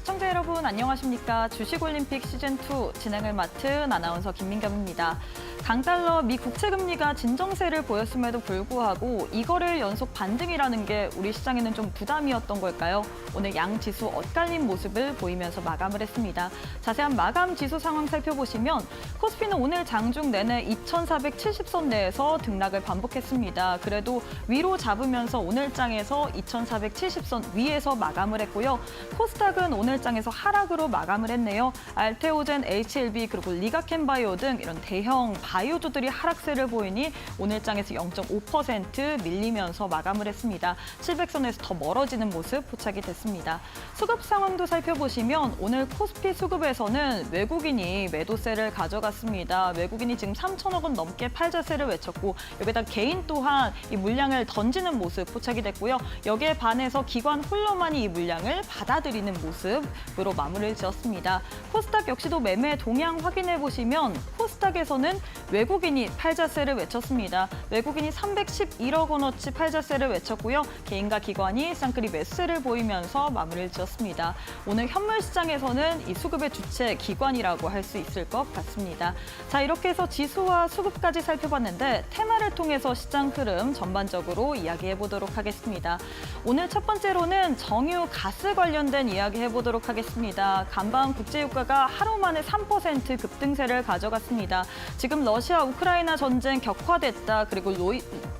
시청자 여러분 안녕하십니까? 주식올림픽 시즌2 진행을 맡은 아나운서 김민겸입니다. 강달러 미 국채금리가 진정세를 보였음에도 불구하고 이거를 연속 반등이라는 게 우리 시장에는 좀 부담이었던 걸까요? 오늘 양 지수 엇갈린 모습을 보이면서 마감을 했습니다. 자세한 마감 지수 상황 살펴보시면 코스피는 오늘 장중 내내 2,470선 내에서 등락을 반복했습니다. 그래도 위로 잡으면서 오늘 장에서 2,470선 위에서 마감을 했고요. 코스닥은 오늘 장에서 하락으로 마감을 했네요. 알테오젠, HLB 그리고 리가켄바이오 등 이런 대형 바이오주들이 하락세를 보이니 오늘 장에서 0.5% 밀리면서 마감을 했습니다. 700선에서 더 멀어지는 모습 포착이 됐습니다. 수급 상황도 살펴보시면 오늘 코스피 수급에서는 외국인이 매도세를 가져갔습니다. 외국인이 지금 3천억 원 넘게 팔자세를 외쳤고 여기다 개인 또한 이 물량을 던지는 모습 포착이 됐고요. 여기에 반해서 기관 홀로만이 이 물량을 받아들이는 모습으로 마무리를 지었습니다. 코스닥 역시도 매매 동향 확인해 보시면 코스닥에서는 외국인이 팔자세를 외쳤습니다. 외국인이 311억 원어치 팔자세를 외쳤고요. 개인과 기관이 쌍끌이 매수세를 보이면서 마무리를 지었습니다. 오늘 현물 시장에서는 이 수급의 주체 기관이라고 할 수 있을 것 같습니다. 자, 이렇게 해서 지수와 수급까지 살펴봤는데 테마를 통해서 시장 흐름 전반적으로 이야기해 보도록 하겠습니다. 오늘 첫 번째로는 정유 가스 관련된 이야기 해보도록 하겠습니다. 간밤 국제유가가 하루 만에 3% 급등세를 가져갔습니다. 지금 러시아 우크라이나 전쟁 격화됐다. 그리고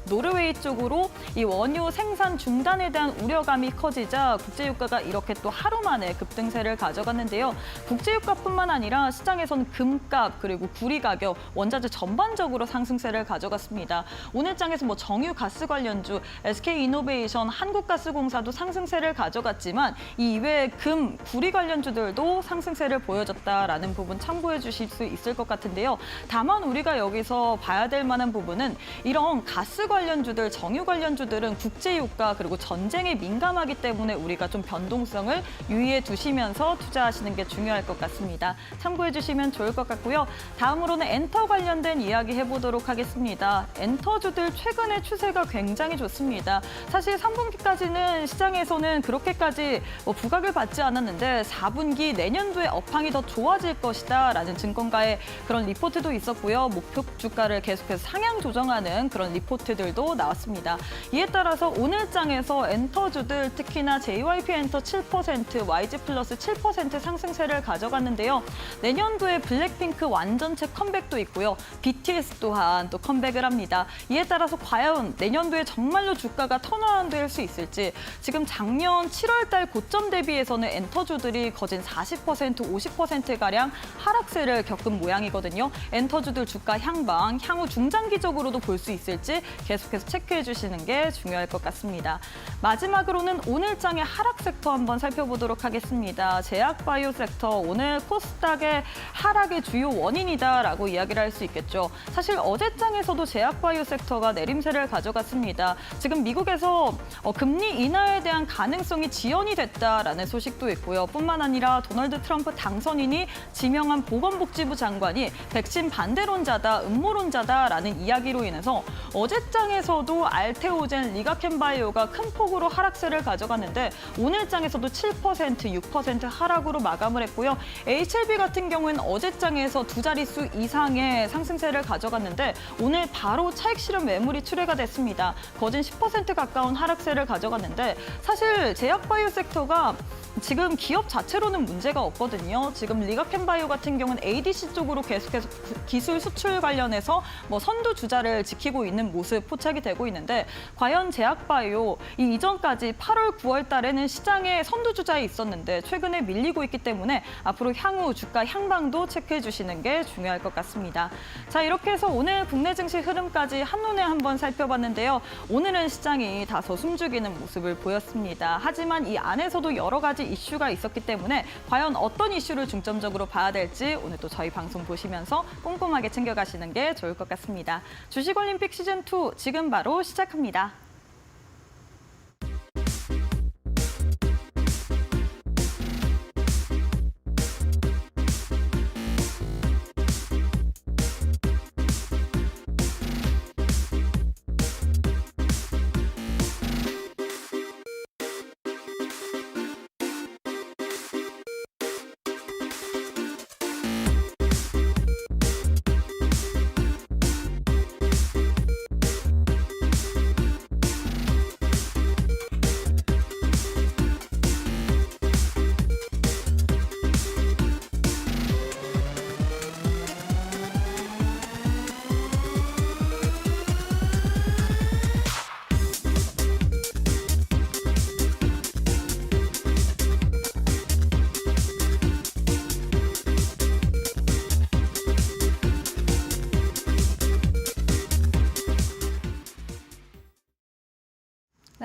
노르웨이 쪽으로 이 원유 생산 중단에 대한 우려감이 커지자 국제유가가 이렇게 또 하루 만에 급등세를 가져갔는데요. 국제유가뿐만 아니라 시장에서는 금값 그리고 구리 가격, 원자재 전반적으로 상승세를 가져갔습니다. 오늘 장에서 뭐 정유 가스 관련주, SK이노베이션, 한국가스공사도 상승세를 가져갔지만 이 이외에 금, 구리 관련주들도 상승세를 보여줬다라는 부분 참고해 주실 수 있을 것 같은데요. 다만 우리가 여기서 봐야 될 만한 부분은 이런 가스 관련주들, 정유 관련주들은 국제유가 그리고 전쟁에 민감하기 때문에 우리가 좀 변동성을 유의해 두시면서 투자하시는 게 중요할 것 같습니다. 참고해 주시면 좋을 것 같고요. 다음으로는 엔터 관련된 이야기 해보도록 하겠습니다. 엔터주들 최근의 추세가 굉장히 좋습니다. 사실 3분기까지는 시장에서는 그렇게까지 부각을 받지 않았는데 4분기 내년도에 업황이 더 좋아질 것이다라는 증권가의 그런 리포트도 있었고요. 목표 주가를 계속해서 상향 조정하는 그런 리포트들도 나왔습니다. 이에 따라서 오늘 장에서 엔터주들 특히나 JYP 엔터 7%, YG 플러스 7% 상승세를 가져갔는데요. 내년도에 블랙핑크 완전체 컴백도 있고요. BTS 또한 또 컴백을 합니다. 이에 따라서 과연 내년도에 정말로 주가가 턴어라운드 할 수 있을지 지금 작년 7월 달 고점 대비해서는 엔터주들이 거진 40%, 50%가량 하락세를 겪은 모양이거든요. 엔터주들 주가 향방, 향후 중장기적으로도 볼 수 있을지 계속해서 체크해 주시는 게 중요할 것 같습니다. 마지막으로는 오늘 장의 하락 섹터 한번 살펴보도록 하겠습니다. 제약바이오 섹터, 오늘 코스닥의 하락의 주요 원인이다라고 이야기를 할 수 있겠죠. 사실 어제 장에서도 제약바이오 섹터가 내림세를 가져갔습니다. 지금 미국에서 금리 인하에 대한 가능성이 지연이 됐다라는 소식도 있고요. 뿐만 아니라 도널드 트럼프 당선인이 지명한 보건복지부 장관이 백신 반대론자다, 음모론자다라는 이야기로 인해서 어제장에서도 알테오젠, 리가켄바이오가 큰 폭으로 하락세를 가져갔는데 오늘 장에서도 7%, 6% 하락으로 마감을 했고요. HLB 같은 경우에는 어제장에서 두 자릿수 이상의 상승세를 가져갔는데 오늘 바로 차익 실현 매물이 출회가 됐습니다. 거진 10% 가까운 하락세를 가져갔는데 사실 제약바이오 섹터가 지금 기업 자체로는 문제가 없거든요. 지금 리가켄바이오 같은 경우는 ADC 쪽으로 계속해서 기술 수출 관련해서 선두 주자를 지키고 있는 모습 포착이 되고 있는데 과연 제약바이오 이 이전까지 8월, 9월 달에는 시장의 선두 주자에 있었는데 최근에 밀리고 있기 때문에 앞으로 향후 주가 향방도 체크해 주시는 게 중요할 것 같습니다. 자, 이렇게 해서 오늘 국내 증시 흐름까지 한눈에 한번 살펴봤는데요. 오늘은 시장이 다소 숨죽이는 모습을 보였습니다. 하지만 이 안에서도 여러 가지 이슈가 있었기 때문에 과연 어떤 이슈를 중점적으로 봐야 될지 오늘 또 저희 방송 보시면서 꼼꼼하게 챙겨가시는 게 좋을 것 같습니다. 주식올림픽 시즌2 지금 바로 시작합니다.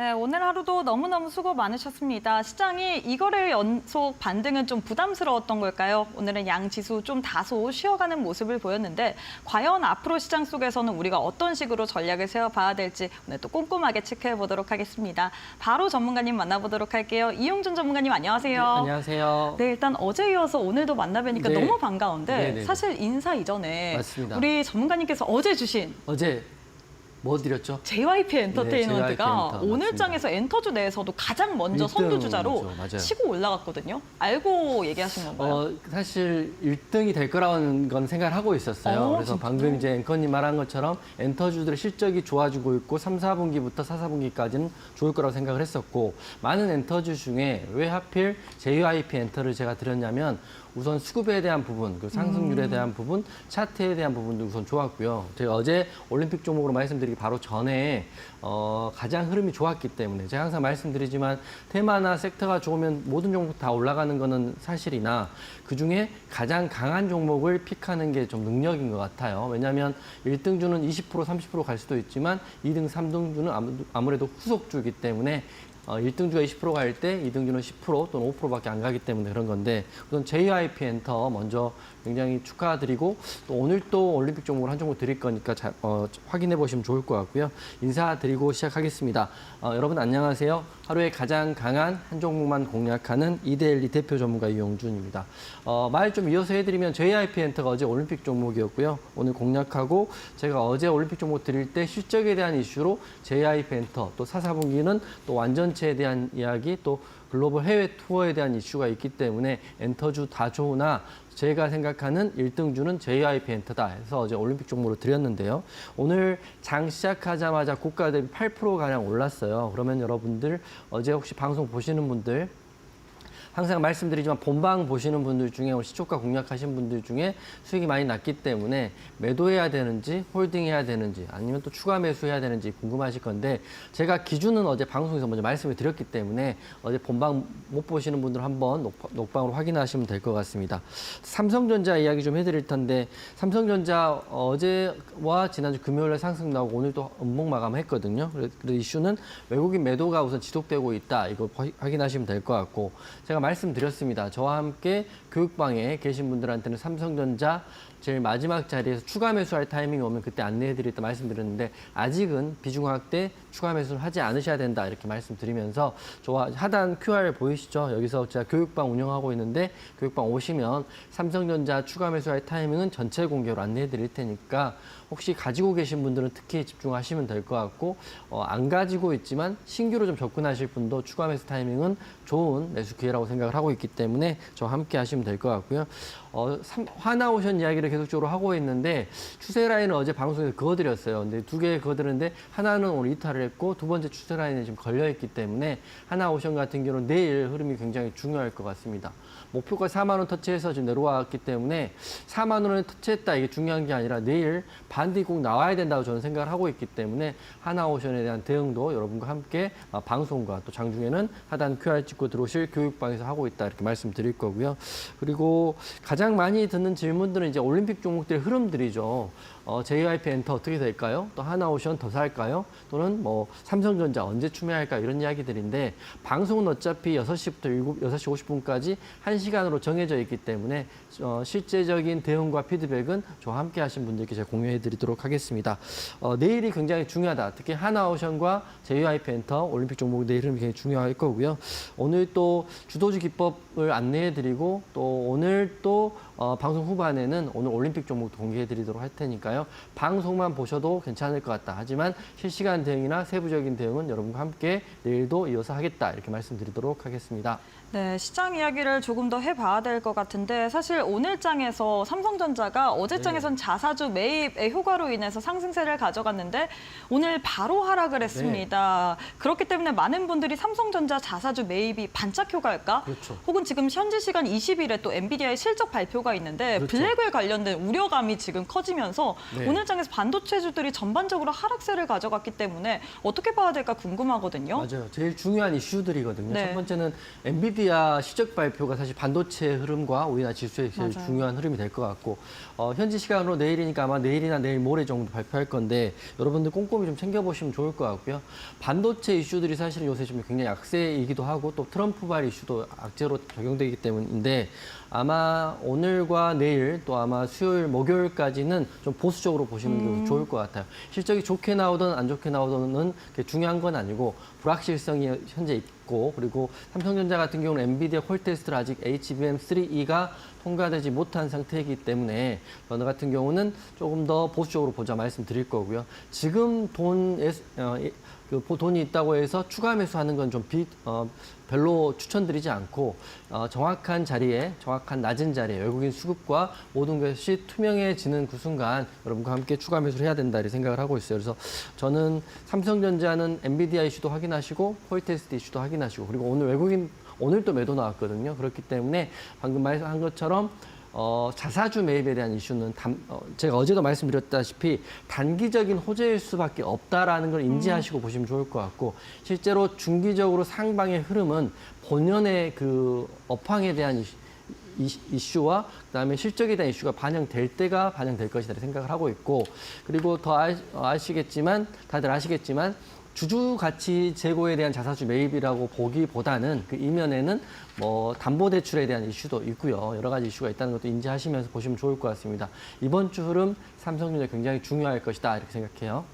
네, 오늘 하루도 너무너무 수고 많으셨습니다. 시장이 이거를 연속 반등은 좀 부담스러웠던 걸까요? 오늘은 양 지수 좀 다소 쉬어가는 모습을 보였는데 과연 앞으로 시장 속에서는 우리가 어떤 식으로 전략을 세워봐야 될지 오늘 또 꼼꼼하게 체크해 보도록 하겠습니다. 바로 전문가님 만나보도록 할게요. 이용준 전문가님 안녕하세요. 네, 안녕하세요. 네, 일단 어제 이어서 오늘도 만나뵈니까 네. 너무 반가운데 네네네. 사실 인사 이전에 맞습니다. 우리 전문가님께서 어제 주신 어제 뭐 드렸죠? JYP 엔터테인먼트가 JYP 엔터, 오늘 맞습니다. 장에서 엔터주 내에서도 가장 먼저 1등 선두주자로 맞아요. 치고 올라갔거든요. 알고 얘기하신 건가요? 사실 1등이 될 거라는 건 생각을 하고 있었어요. 그래서 진짜요? 방금 이제 앵커님 말한 것처럼 엔터주들의 실적이 좋아지고 있고 3, 4분기부터 4, 4분기까지는 좋을 거라고 생각을 했었고 많은 엔터주 중에 왜 하필 JYP 엔터를 제가 드렸냐면 우선 수급에 대한 부분, 그 상승률에 대한 부분, 차트에 대한 부분도 우선 좋았고요. 제가 어제 올림픽 종목으로 말씀드리기 바로 전에 가장 흐름이 좋았기 때문에 제가 항상 말씀드리지만 테마나 섹터가 좋으면 모든 종목 다 올라가는 거는 사실이나 그중에 가장 강한 종목을 픽하는 게 좀 능력인 것 같아요. 왜냐하면 1등주는 20%, 30% 갈 수도 있지만 2등, 3등주는 아무래도 후속주이기 때문에 1등주가 20% 갈 때 2등주는 10% 또는 5%밖에 안 가기 때문에 그런 건데 우선 JYP 엔터 먼저 굉장히 축하드리고 또 오늘 또 올림픽 종목을 한 종목 드릴 거니까 확인해 보시면 좋을 것 같고요. 인사드리고 시작하겠습니다. 여러분 안녕하세요. 하루에 가장 강한 한 종목만 공략하는 이데일리 대표 전문가 이용준입니다. 말 좀 이어서 해드리면 JYP 엔터가 어제 올림픽 종목이었고요. 오늘 공략하고 제가 어제 올림픽 종목 드릴 때 실적에 대한 이슈로 JYP 엔터 또 4, 4분기는 또 완전체에 대한 이야기 또 글로벌 해외 투어에 대한 이슈가 있기 때문에 엔터주 다 좋으나 제가 생각하는 1등주는 JYP 엔터다 해서 어제 올림픽 종목으로 드렸는데요. 오늘 장 시작하자마자 고가 대비 8%가량 올랐어요. 그러면 여러분들 어제 혹시 방송 보시는 분들 항상 말씀드리지만 본방 보시는 분들 중에 시초가 공략하신 분들 중에 수익이 많이 났기 때문에 매도해야 되는지 홀딩해야 되는지 아니면 또 추가 매수해야 되는지 궁금하실 건데 제가 기준은 어제 방송에서 먼저 말씀을 드렸기 때문에 어제 본방 못 보시는 분들 한번 녹방으로 확인하시면 될 것 같습니다. 삼성전자 이야기 좀 해드릴 텐데 삼성전자 어제와 지난주 금요일에 상승 나오고 오늘 또 음봉 마감했거든요. 그래서 이슈는 외국인 매도가 우선 지속되고 있다. 이거 확인하시면 될 것 같고 제가 말씀드렸습니다. 저와 함께 교육방에 계신 분들한테는 삼성전자 제일 마지막 자리에서 추가 매수할 타이밍이 오면 그때 안내해드리겠다 말씀드렸는데 아직은 비중 확대 추가 매수를 하지 않으셔야 된다 이렇게 말씀드리면서 저와 하단 QR 보이시죠? 여기서 제가 교육방 운영하고 있는데 교육방 오시면 삼성전자 추가 매수할 타이밍은 전체 공개로 안내해드릴 테니까 혹시 가지고 계신 분들은 특히 집중하시면 될 것 같고 안 가지고 있지만 신규로 좀 접근하실 분도 추가 매수 타이밍은 좋은 매수 기회라고 생각을 하고 있기 때문에 저와 함께 하시면 될 것 같고요. 하나오션 이야기를 계속적으로 하고 있는데 추세 라인을 어제 방송에서 그어드렸어요. 근데 두 개 그어드렸는데 하나는 오늘 이탈을 했고 두 번째 추세 라인에 지금 걸려있기 때문에 하나오션 같은 경우는 내일 흐름이 굉장히 중요할 것 같습니다. 목표가 4만 원 터치해서 지금 내려왔기 때문에 4만 원을 터치했다 이게 중요한 게 아니라 내일 반등이 꼭 나와야 된다고 저는 생각을 하고 있기 때문에 하나오션에 대한 대응도 여러분과 함께 방송과 또 장중에는 하단 QR 찍고 들어오실 교육방에서 하고 있다 이렇게 말씀드릴 거고요. 그리고 가장 많이 듣는 질문들은 이제 올림픽 종목들의 흐름들이죠. JYP 엔터 어떻게 될까요? 또 하나오션 더 살까요? 또는 뭐 삼성전자 언제 추매할까 이런 이야기들인데 방송은 어차피 6시부터 6시 50분까지 1시간으로 정해져 있기 때문에 실제적인 대응과 피드백은 저와 함께 하신 분들께 제가 공유해 드리도록 하겠습니다. 내일이 굉장히 중요하다. 특히 하나오션과 JYP 엔터 올림픽 종목 내일 흐름이 굉장히 중요할 거고요. 오늘 또 주도주 기법을 안내해 드리고 또 오늘 또 방송 후반에는 오늘 올림픽 종목도 공개해 드리도록 할 테니까요. 방송만 보셔도 괜찮을 것 같다. 하지만 실시간 대응이나 세부적인 대응은 여러분과 함께 내일도 이어서 하겠다. 이렇게 말씀드리도록 하겠습니다. 네, 시장 이야기를 조금 더 해봐야 될 것 같은데 사실 오늘 장에서 삼성전자가 어제 장에선 자사주 매입의 효과로 인해서 상승세를 가져갔는데 오늘 바로 하락을 했습니다. 그렇기 때문에 많은 분들이 삼성전자 자사주 매입이 반짝 효과일까? 그렇죠. 혹은 지금 현지 시간 20일에 또 엔비디아의 실적 발표가 있는데 그렇죠. 블랙을 관련된 우려감이 지금 커지면서 오늘 장에서 반도체주들이 전반적으로 하락세를 가져갔기 때문에 어떻게 봐야 될까 궁금하거든요. 맞아요. 제일 중요한 이슈들이거든요. 네. 첫 번째는 엔비디아 엔비디아 실적 발표가 사실 반도체 흐름과 우리나라 지수의 제일 맞아요. 중요한 흐름이 될 것 같고 현지 시간으로 내일이니까 아마 내일이나 내일 모레 정도 발표할 건데 여러분들 꼼꼼히 좀 챙겨보시면 좋을 것 같고요. 반도체 이슈들이 사실 요새 좀 굉장히 약세이기도 하고 또 트럼프발 이슈도 악재로 적용되기 때문인데 아마 오늘과 내일 또 아마 수요일, 목요일까지는 좀 보수적으로 보시는 게 좋을 것 같아요. 실적이 좋게 나오든 안 좋게 나오든 그게 중요한 건 아니고 불확실성이 현재 있고 그리고 삼성전자 같은 경우는 엔비디아 콜 테스트를 아직 HBM3E가 통과되지 못한 상태이기 때문에 어느 같은 경우는 조금 더 보수적으로 보자 말씀드릴 거고요. 지금 돈이 있다고 해서 추가 매수하는 건 좀 별로 추천드리지 않고 정확한 자리에, 정확한 낮은 자리에 외국인 수급과 모든 것이 투명해지는 그 순간 여러분과 함께 추가 매수를 해야 된다 이렇게 생각을 하고 있어요. 그래서 저는 삼성전자는 엔비디아 이슈도 확인하시고 폴테스트 이슈도 확인하시고 그리고 오늘 외국인 오늘 또 매도 나왔거든요. 그렇기 때문에 방금 말한 것처럼 자사주 매입에 대한 이슈는 제가 어제도 말씀드렸다시피 단기적인 호재일 수밖에 없다라는 걸 인지하시고 보시면 좋을 것 같고 실제로 중기적으로 상방의 흐름은 본연의 그 업황에 대한 이슈와 그다음에 실적에 대한 이슈가 반영될 때가 반영될 것이다 생각을 하고 있고 그리고 더 다들 아시겠지만 주주 가치 제고에 대한 자사주 매입이라고 보기보다는 그 이면에는 뭐 담보대출에 대한 이슈도 있고요. 여러 가지 이슈가 있다는 것도 인지하시면서 보시면 좋을 것 같습니다. 이번 주 흐름 삼성전자 굉장히 중요할 것이다 이렇게 생각해요.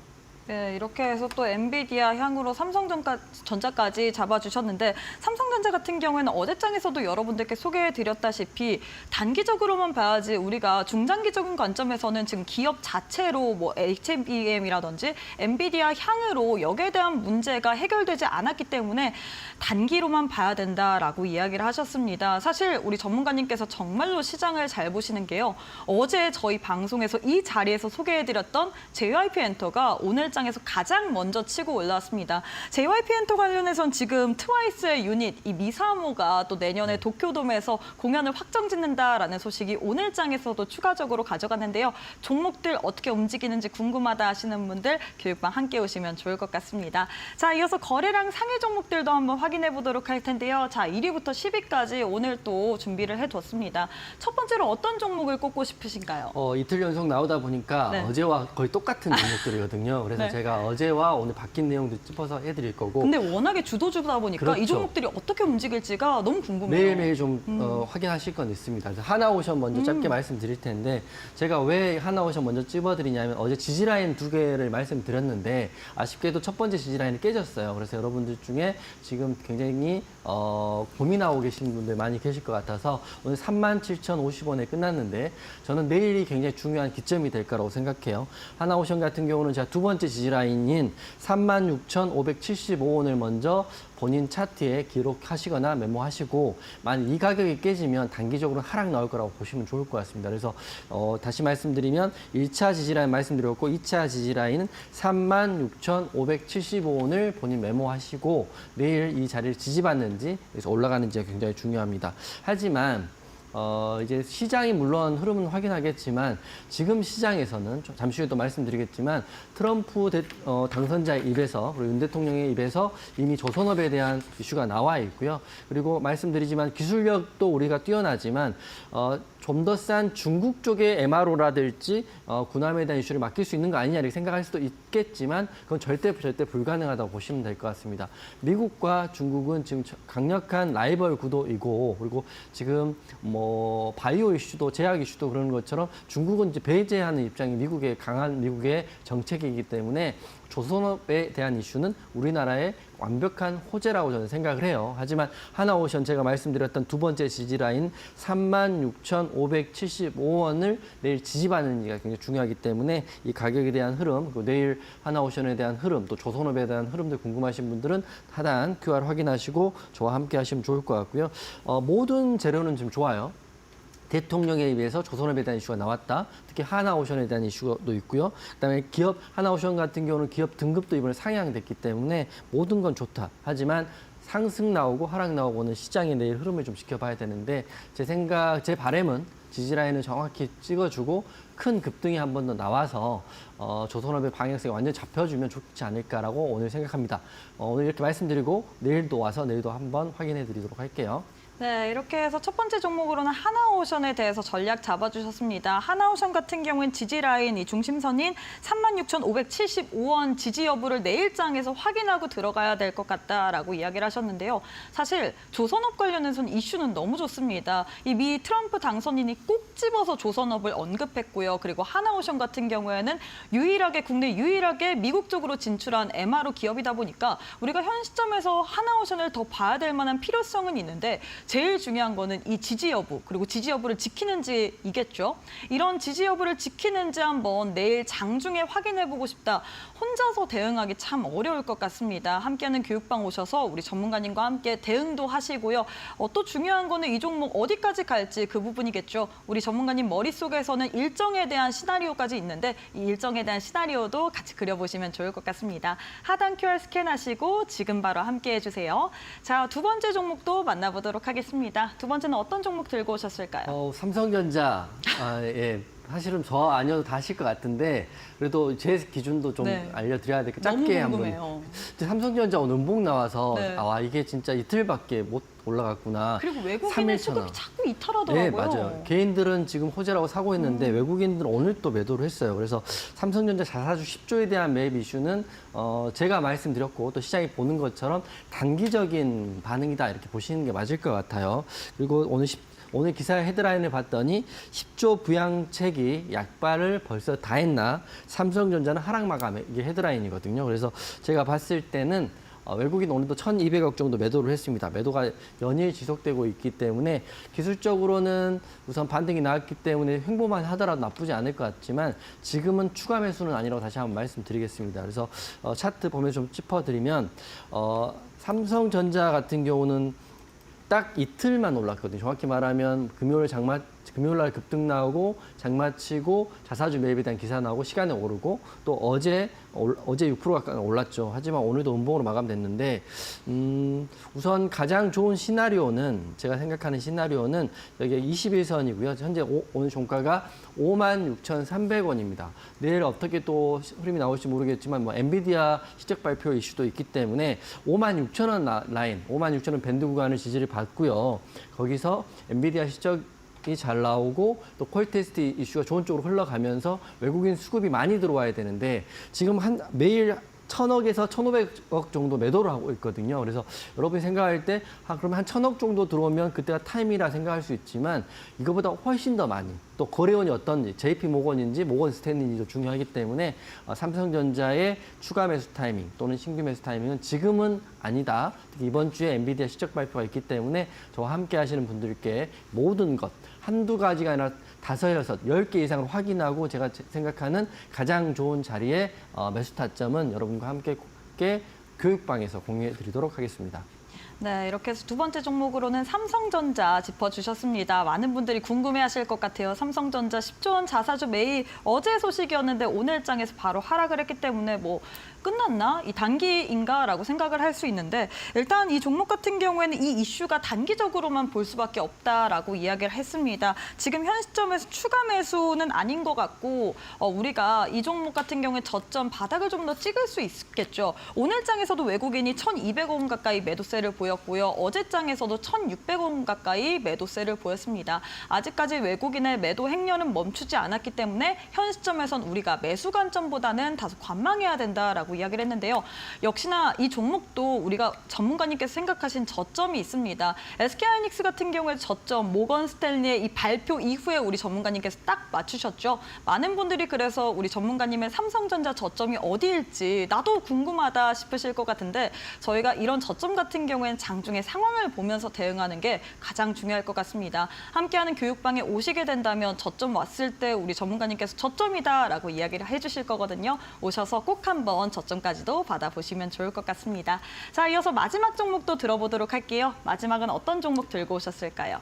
네, 이렇게 해서 또 엔비디아 향으로 삼성전자까지 잡아주셨는데 삼성전자 같은 경우에는 어제장에서도 여러분들께 소개해드렸다시피 단기적으로만 봐야지 우리가 중장기적인 관점에서는 지금 기업 자체로 뭐 HBM이라든지 엔비디아 향으로 여기에 대한 문제가 해결되지 않았기 때문에 단기로만 봐야 된다라고 이야기를 하셨습니다. 사실 우리 전문가님께서 정말로 시장을 잘 보시는 게요. 어제 저희 방송에서 이 자리에서 소개해드렸던 JYP엔터가 오늘 장에서 가장 먼저 치고 올라왔습니다. JYP엔터 관련해서는 지금 트와이스의 유닛 이 미사모가 또 내년에 도쿄돔에서 공연을 확정짓는다라는 소식이 오늘 장에서도 추가적으로 가져갔는데요. 종목들 어떻게 움직이는지 궁금하다 하시는 분들 교육방 함께 오시면 좋을 것 같습니다. 자, 이어서 거래량 상위 종목들도 한번 확인해 보도록 할 텐데요. 자, 1위부터 10위까지 오늘 또 준비를 해뒀습니다. 첫 번째로 어떤 종목을 꼽고 싶으신가요? 이틀 연속 나오다 보니까 네. 어제와 거의 똑같은 종목들이거든요. 그래서 네. 제가 어제와 오늘 바뀐 내용도 짚어서 해드릴 거고. 근데 워낙에 주도주다 보니까 그렇죠. 이 종목들이 어떻게 움직일지가 너무 궁금해요. 매일매일 좀 확인하실 건 있습니다. 그래서 하나오션 먼저 짧게 말씀드릴 텐데 제가 왜 하나오션 먼저 찝어드리냐면 어제 지지라인 2개를 말씀드렸는데 아쉽게도 첫 번째 지지라인이 깨졌어요. 그래서 여러분들 중에 지금 굉장히 고민하고 계신 분들 많이 계실 것 같아서 오늘 37,050원에 끝났는데 저는 내일이 굉장히 중요한 기점이 될 거라고 생각해요. 하나오션 같은 경우는 제가 두 번째 지지라인인 36,575원을 먼저 본인 차트에 기록하시거나 메모하시고 만약 이 가격이 깨지면 단기적으로 하락 나올 거라고 보시면 좋을 것 같습니다. 그래서 다시 말씀드리면 1차 지지라인 말씀드렸고 2차 지지라인은 36,575원을 본인 메모하시고 내일 이 자리를 지지받는지 그래서 올라가는지가 굉장히 중요합니다. 하지만 이제 시장이 물론 흐름은 확인하겠지만 지금 시장에서는 잠시 후에도 말씀드리겠지만 트럼프 당선자의 입에서 그리고 윤 대통령의 입에서 이미 조선업에 대한 이슈가 나와 있고요. 그리고 말씀드리지만 기술력도 우리가 뛰어나지만 좀 더 싼 중국 쪽의 MRO라든지 군함에 대한 이슈를 맡길 수 있는 거 아니냐 이렇게 생각할 수도 있겠지만 그건 절대 불가능하다고 보시면 될 것 같습니다. 미국과 중국은 지금 강력한 라이벌 구도이고 그리고 지금 뭐 바이오 이슈도 제약 이슈도 그런 것처럼 중국은 이제 배제하는 입장이 강한 미국의 정책이기 때문에 조선업에 대한 이슈는 우리나라의 완벽한 호재라고 저는 생각을 해요. 하지만 하나오션 제가 말씀드렸던 두 번째 지지라인 36,575원을 내일 지지받는지가 굉장히 중요하기 때문에 이 가격에 대한 흐름, 그리고 내일 하나오션에 대한 흐름, 또 조선업에 대한 흐름들 궁금하신 분들은 하단 QR 확인하시고 저와 함께 하시면 좋을 것 같고요. 모든 재료는 지금 좋아요. 대통령에 의해서 조선업에 대한 이슈가 나왔다. 특히 하나오션에 대한 이슈도 있고요. 그다음에 기업 하나오션 같은 경우는 기업 등급도 이번에 상향됐기 때문에 모든 건 좋다. 하지만 상승 나오고 하락 나오고는 시장의 내일 흐름을 좀 지켜봐야 되는데 제 바람은 지지라인을 정확히 찍어주고 큰 급등이 한 번 더 나와서 조선업의 방향성이 완전히 잡혀주면 좋지 않을까라고 오늘 생각합니다. 오늘 이렇게 말씀드리고 내일도 와서 내일도 한번 확인해 드리도록 할게요. 네, 이렇게 해서 첫 번째 종목으로는 하나오션에 대해서 전략 잡아주셨습니다. 하나오션 같은 경우엔 지지라인 이 중심선인 36,575원 지지 여부를 내일장에서 확인하고 들어가야 될 것 같다라고 이야기를 하셨는데요. 사실 조선업 관련해서는 이슈는 너무 좋습니다. 이 미 트럼프 당선인이 꼭 집어서 조선업을 언급했고요. 그리고 하나오션 같은 경우에는 국내 유일하게 미국 쪽으로 진출한 MRO 기업이다 보니까 우리가 현 시점에서 하나오션을 더 봐야 될 만한 필요성은 있는데 제일 중요한 거는 이 지지 여부, 그리고 지지 여부를 지키는지이겠죠. 이런 지지 여부를 지키는지 한번 내일 장중에 확인해보고 싶다. 혼자서 대응하기 참 어려울 것 같습니다. 함께하는 교육방 오셔서 우리 전문가님과 함께 대응도 하시고요. 또 중요한 거는 이 종목 어디까지 갈지 그 부분이겠죠. 우리 전문가님 머릿속에서는 일정에 대한 시나리오까지 있는데 이 일정에 대한 시나리오도 같이 그려보시면 좋을 것 같습니다. 하단 QR 스캔하시고 지금 바로 함께해 주세요. 자, 두 번째 종목도 만나보도록 하겠습니다. 두 번째는 어떤 종목 들고 오셨을까요? 삼성전자, 예. 사실은 저 아니어도 다 아실 것 같은데 그래도 제 기준도 좀 네. 알려드려야 될 게 너무 짧게 궁금해요. 한번. 삼성전자 오늘 음봉 나와서 네. 이게 진짜 이틀밖에 못 올라갔구나. 그리고 외국인의 3일천원. 수급이 자꾸 이탈하더라고요. 네, 맞아요. 개인들은 지금 호재라고 사고 있는데 외국인들은 오늘 또 매도를 했어요. 그래서 삼성전자 자사주 10조에 대한 매입 이슈는 제가 말씀드렸고 또 시장이 보는 것처럼 단기적인 반응이다 이렇게 보시는 게 맞을 것 같아요. 그리고 오늘 기사 헤드라인을 봤더니 10조 부양책이 약발을 벌써 다 했나? 삼성전자는 하락 마감, 이게 헤드라인이거든요. 그래서 제가 봤을 때는 외국인 오늘도 1,200억 정도 매도를 했습니다. 매도가 연일 지속되고 있기 때문에 기술적으로는 우선 반등이 나왔기 때문에 횡보만 하더라도 나쁘지 않을 것 같지만 지금은 추가 매수는 아니라고 다시 한번 말씀드리겠습니다. 그래서 차트 보면서 좀 짚어드리면 삼성전자 같은 경우는 딱 이틀만 올랐거든요. 정확히 말하면 금요일 날 급등 나오고 장마치고 자사주 매입에 대한 기사 나오고 시간에 오르고 또 어제 6% 가까이 올랐죠. 하지만 오늘도 음봉으로 마감됐는데 우선 가장 좋은 시나리오는 제가 생각하는 시나리오는 여기 21선이고요. 현재 오늘 종가가 56,300원입니다. 내일 어떻게 또 흐름이 나올지 모르겠지만 엔비디아 실적 발표 이슈도 있기 때문에 56,000원 라인, 56,000원 밴드 구간을 지지를 받고요. 거기서 엔비디아 실적 잘 나오고 또 콜테스트 이슈가 좋은 쪽으로 흘러가면서 외국인 수급이 많이 들어와야 되는데 지금 매일 1,000억에서 1,500억 정도 매도를 하고 있거든요. 그래서 여러분이 생각할 때 그러면 한 1,000억 정도 들어오면 그때가 타임이라 생각할 수 있지만 이거보다 훨씬 더 많이 또 거래원이 어떤지 JP모건인지 모건스탠리인지도 중요하기 때문에 삼성전자의 추가 매수 타이밍 또는 신규 매수 타이밍은 지금은 아니다. 특히 이번 주에 엔비디아 실적 발표가 있기 때문에 저와 함께 하시는 분들께 모든 것 한두 가지가 아니라 5, 6, 10개 이상을 확인하고 제가 생각하는 가장 좋은 자리에 매수 타점은 여러분과 함께 교육방에서 공유해 드리도록 하겠습니다. 네, 이렇게 해서 두 번째 종목으로는 삼성전자 짚어주셨습니다. 많은 분들이 궁금해하실 것 같아요. 삼성전자 10조 원 자사주 매입 어제 소식이었는데 오늘 장에서 바로 하락을 했기 때문에 끝났나? 이 단기인가라고 생각을 할 수 있는데 일단 이 종목 같은 경우에는 이 이슈가 단기적으로만 볼 수밖에 없다라고 이야기를 했습니다. 지금 현 시점에서 추가 매수는 아닌 것 같고 우리가 이 종목 같은 경우에 저점 바닥을 좀 더 찍을 수 있겠죠. 오늘 장에서도 외국인이 1,200원 가까이 매도세를 보였고요. 어제 장에서도 1,600원 가까이 매도세를 보였습니다. 아직까지 외국인의 매도 행렬은 멈추지 않았기 때문에 현 시점에선 우리가 매수 관점보다는 다소 관망해야 된다라고 이야기를 했는데요. 역시나 이 종목도 우리가 전문가님께서 생각하신 저점이 있습니다. SK하이닉스 같은 경우에 저점, 모건스탠리의 이 발표 이후에 우리 전문가님께서 딱 맞추셨죠. 많은 분들이 그래서 우리 전문가님의 삼성전자 저점이 어디일지 나도 궁금하다 싶으실 것 같은데 저희가 이런 저점 같은 경우에는 장중에 상황을 보면서 대응하는 게 가장 중요할 것 같습니다. 함께하는 교육방에 오시게 된다면 저점 왔을 때 우리 전문가님께서 저점이다라고 이야기를 해주실 거거든요. 오셔서 꼭 한번 저점까지도 받아보시면 좋을 것 같습니다. 자, 이어서 마지막 종목도 들어보도록 할게요. 마지막은 어떤 종목 들고 오셨을까요?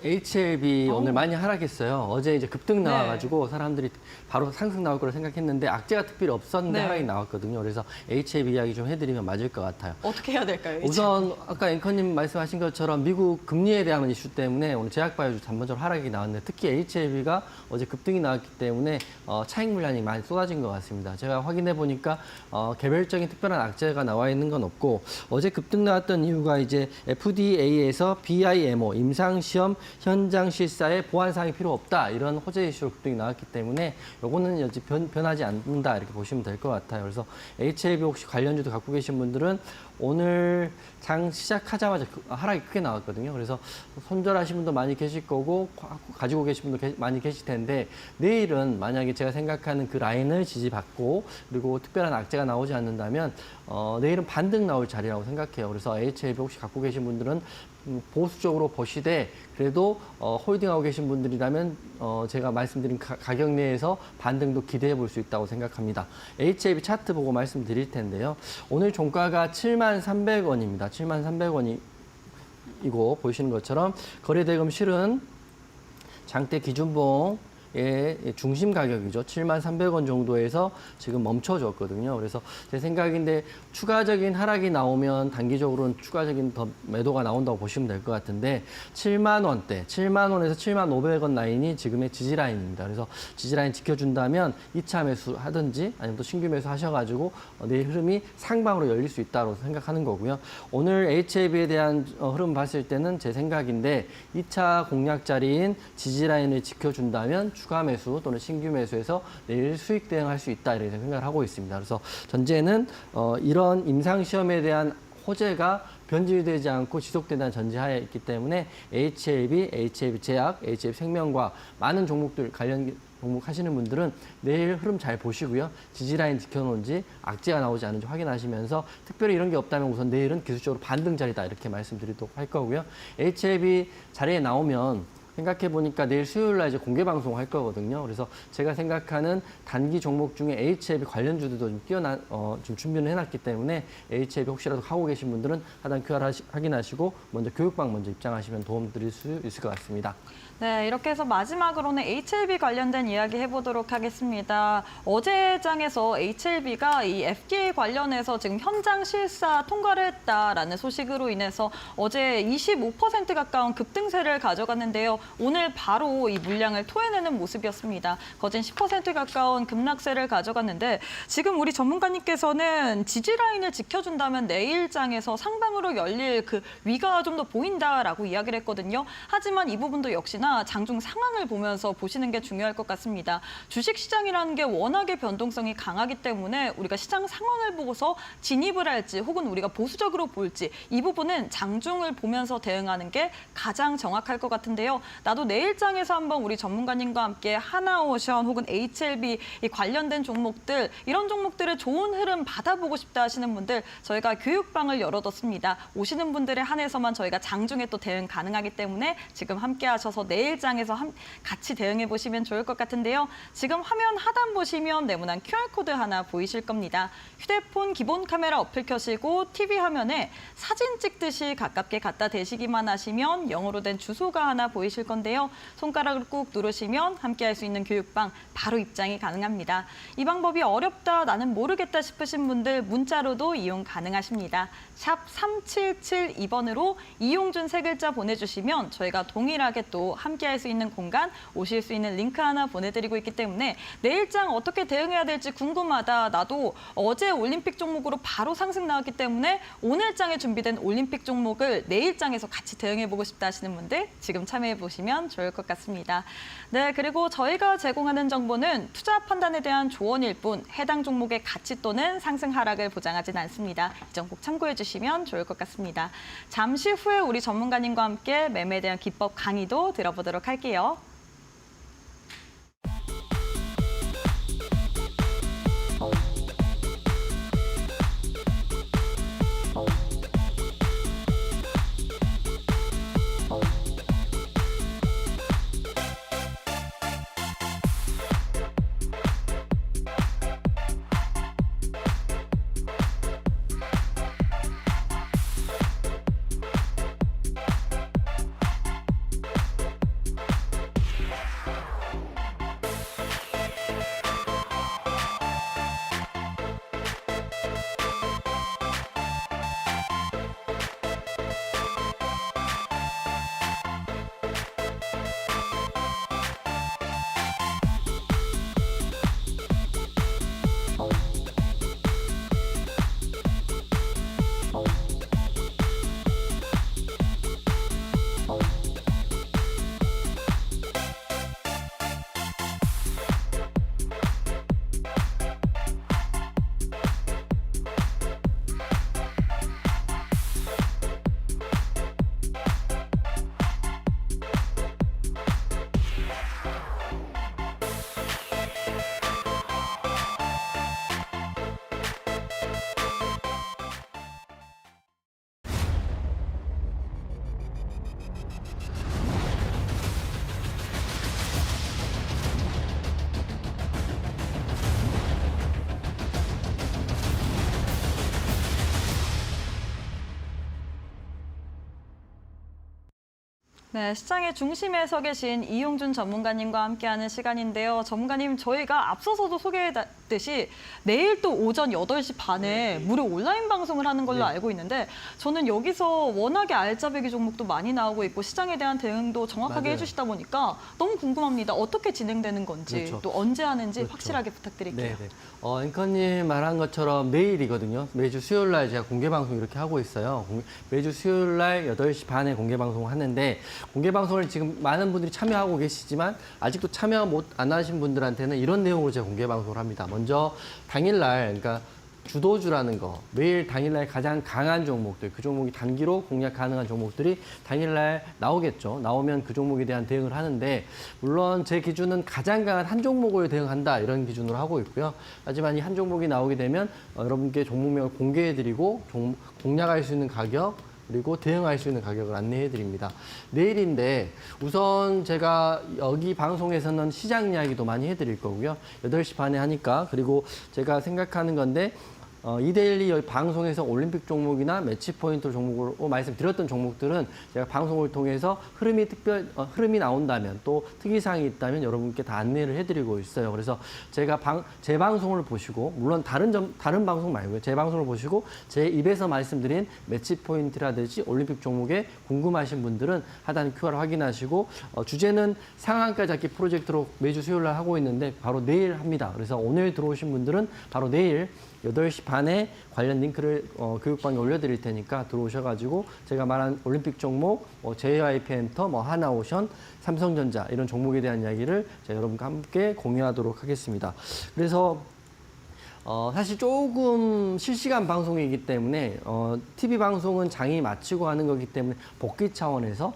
HLB 오늘 많이 하락했어요. 어제 이제 급등 네. 나와가지고 사람들이 바로 상승 나올 거라 생각했는데 악재가 특별히 없었는데 네. 하락이 나왔거든요. 그래서 HLB 이야기 좀 해드리면 맞을 것 같아요. 어떻게 해야 될까요? 우선 아까 앵커님 말씀하신 것처럼 미국 금리에 대한 이슈 때문에 오늘 제약바이오 전반적으로 하락이 나왔는데 특히 HLB가 어제 급등이 나왔기 때문에 차익 물량이 많이 쏟아진 것 같습니다. 제가 확인해 보니까 개별적인 특별한 악재가 나와 있는 건 없고 어제 급등 나왔던 이유가 이제 FDA에서 BIMO 임상시험 현장 실사에 보완 사항이 필요 없다 이런 호재 이슈로 급등이 나왔기 때문에 요거는 여지 변하지 않는다 이렇게 보시면 될 것 같아요. 그래서 HLB 혹시 관련주도 갖고 계신 분들은 오늘 장 시작하자마자 하락이 크게 나왔거든요. 그래서 손절하신 분도 많이 계실 거고 가지고 계신 분도 많이 계실 텐데 내일은 만약에 제가 생각하는 그 라인을 지지받고 그리고 특별한 악재가 나오지 않는다면 내일은 반등 나올 자리라고 생각해요. 그래서 HLB 혹시 갖고 계신 분들은 보수적으로 보시되 그래도 홀딩하고 계신 분들이라면 제가 말씀드린 가격 내에서 반등도 기대해 볼 수 있다고 생각합니다. HLB 차트 보고 말씀드릴 텐데요. 오늘 종가가 73,300원입니다. 73,300원이고 보시는 것처럼 거래대금 실은 장대 기준봉 중심 가격이죠. 73,300원 정도에서 지금 멈춰졌거든요. 그래서 제 생각인데 추가적인 하락이 나오면 단기적으로는 추가적인 더 매도가 나온다고 보시면 될 것 같은데 7만 원대, 7만 원에서 7만 500원 라인이 지금의 지지 라인입니다. 그래서 지지 라인 지켜준다면 2차 매수 하든지 아니면 또 신규 매수 하셔가지고 내일 흐름이 상방으로 열릴 수 있다고 생각하는 거고요. 오늘 HLB에 대한 흐름 봤을 때는 제 생각인데 2차 공략 자리인 지지 라인을 지켜준다면 추가 매수 또는 신규 매수에서 내일 수익 대응할 수 있다 이렇게 생각을 하고 있습니다. 그래서 전제는 이런 임상시험에 대한 호재가 변질되지 않고 지속된다는 전제하에 있기 때문에 HLB, HLB 제약, HLB 생명과 많은 종목들 관련 종목 하시는 분들은 내일 흐름 잘 보시고요. 지지라인 지켜놓은지 악재가 나오지 않은지 확인하시면서 특별히 이런 게 없다면 우선 내일은 기술적으로 반등 자리다 이렇게 말씀드리도록 할 거고요. HLB 자리에 나오면 생각해 보니까 내일 수요일 날 이제 공개 방송 할 거거든요. 그래서 제가 생각하는 단기 종목 중에 HLB 관련주들도 좀 준비를 해놨기 때문에 HLB 혹시라도 하고 계신 분들은 하단 QR 확인하시고 먼저 교육방 먼저 입장하시면 도움 드릴 수 있을 것 같습니다. 네, 이렇게 해서 마지막으로는 HLB 관련된 이야기 해보도록 하겠습니다. 어제 장에서 HLB가 이 FDA 관련해서 지금 현장 실사 통과를 했다라는 소식으로 인해서 어제 25% 가까운 급등세를 가져갔는데요. 오늘 바로 이 물량을 토해내는 모습이었습니다. 거진 10% 가까운 급락세를 가져갔는데 지금 우리 전문가님께서는 지지라인을 지켜준다면 내일 장에서 상방으로 열릴 그 위가 좀 더 보인다라고 이야기를 했거든요. 하지만 이 부분도 역시나 장중 상황을 보면서 보시는 게 중요할 것 같습니다. 주식시장이라는 게 워낙에 변동성이 강하기 때문에 우리가 시장 상황을 보고서 진입을 할지 혹은 우리가 보수적으로 볼지 이 부분은 장중을 보면서 대응하는 게 가장 정확할 것 같은데요. 나도 내일장에서 한번 우리 전문가님과 함께 하나오션 혹은 HLB 이 관련된 종목들 이런 종목들의 좋은 흐름 받아보고 싶다 하시는 분들 저희가 교육방을 열어뒀습니다. 오시는 분들에 한해서만 저희가 장중에 또 대응 가능하기 때문에 지금 함께 하셔서 내일장에서 같이 대응해 보시면 좋을 것 같은데요. 지금 화면 하단 보시면 네모난 QR코드 하나 보이실 겁니다. 휴대폰 기본 카메라 어플 켜시고 TV 화면에 사진 찍듯이 가깝게 갖다 대시기만 하시면 영어로 된 주소가 하나 보이실 건데요. 손가락을 꾹 누르시면 함께 할 수 있는 교육방 바로 입장이 가능합니다. 이 방법이 어렵다, 나는 모르겠다 싶으신 분들 문자로도 이용 가능하십니다. 샵 3772번으로 이용준 세 글자 보내주시면 저희가 동일하게 또 함께 할 수 있는 공간 오실 수 있는 링크 하나 보내드리고 있기 때문에 내일장 어떻게 대응해야 될지 궁금하다. 나도 어제 올림픽 종목으로 바로 상승 나왔기 때문에 오늘장에 준비된 올림픽 종목을 내일장에서 같이 대응해보고 싶다 하시는 분들 지금 참여해보시면 좋을 것 같습니다. 네, 그리고 저희가 제공하는 정보는 투자 판단에 대한 조언일 뿐 해당 종목의 가치 또는 상승 하락을 보장하진 않습니다. 이 점 꼭 참고해 주시면 좋을 것 같습니다. 잠시 후에 우리 전문가님과 함께 매매에 대한 기법 강의도 들어보도록 할게요. 네, 시장의 중심에 서 계신 이용준 전문가님과 함께하는 시간인데요. 전문가님, 저희가 앞서서도 소개했듯이 내일 또 오전 8시 반에 무료 온라인 방송을 하는 걸로 네. 알고 있는데 저는 여기서 워낙에 알짜배기 종목도 많이 나오고 있고 시장에 대한 대응도 정확하게 맞아요. 해주시다 보니까 너무 궁금합니다. 어떻게 진행되는 건지 그렇죠. 또 언제 하는지 그렇죠. 확실하게 부탁드릴게요. 네. 앵커님 말한 것처럼 내일이거든요. 매주 수요일 날 제가 공개 방송 이렇게 하고 있어요. 매주 수요일 날 8시 반에 공개 방송을 하는데 공개 방송을 지금 많은 분들이 참여하고 계시지만 아직도 참여 안 하신 분들한테는 이런 내용으로 제가 공개 방송을 합니다. 먼저 당일날 그러니까 주도주라는 거, 매일 당일날 가장 강한 종목들, 그 종목이 단기로 공략 가능한 종목들이 당일날 나오겠죠. 나오면 그 종목에 대한 대응을 하는데 물론 제 기준은 가장 강한 한 종목을 대응한다 이런 기준으로 하고 있고요. 하지만 이 한 종목이 나오게 되면 여러분께 종목명을 공개해드리고 공략할 수 있는 가격 그리고 대응할 수 있는 가격을 안내해 드립니다. 내일인데 우선 제가 여기 방송에서는 시장 이야기도 많이 해드릴 거고요. 8시 반에 하니까 그리고 제가 생각하는 건데 이데일리 여기 방송에서 올림픽 종목이나 매치 포인트 종목으로 말씀드렸던 종목들은 제가 방송을 통해서 흐름이 나온다면 또 특이사항이 있다면 여러분께 다 안내를 해드리고 있어요. 그래서 제가 제 방송을 보시고 물론 다른 방송 말고요. 제 방송을 보시고 제 입에서 말씀드린 매치 포인트라든지 올림픽 종목에 궁금하신 분들은 하단 QR 확인하시고 주제는 상한가 잡기 프로젝트로 매주 수요일 날 하고 있는데 바로 내일 합니다. 그래서 오늘 들어오신 분들은 바로 내일 8시 반에 관련 링크를 교육방에 올려드릴 테니까 들어오셔가지고 제가 말한 올림픽 종목, JYP 엔터, 하나오션, 삼성전자 이런 종목에 대한 이야기를 제가 여러분과 함께 공유하도록 하겠습니다. 그래서 사실 조금 실시간 방송이기 때문에 TV 방송은 장이 마치고 하는 거기 때문에 복귀 차원에서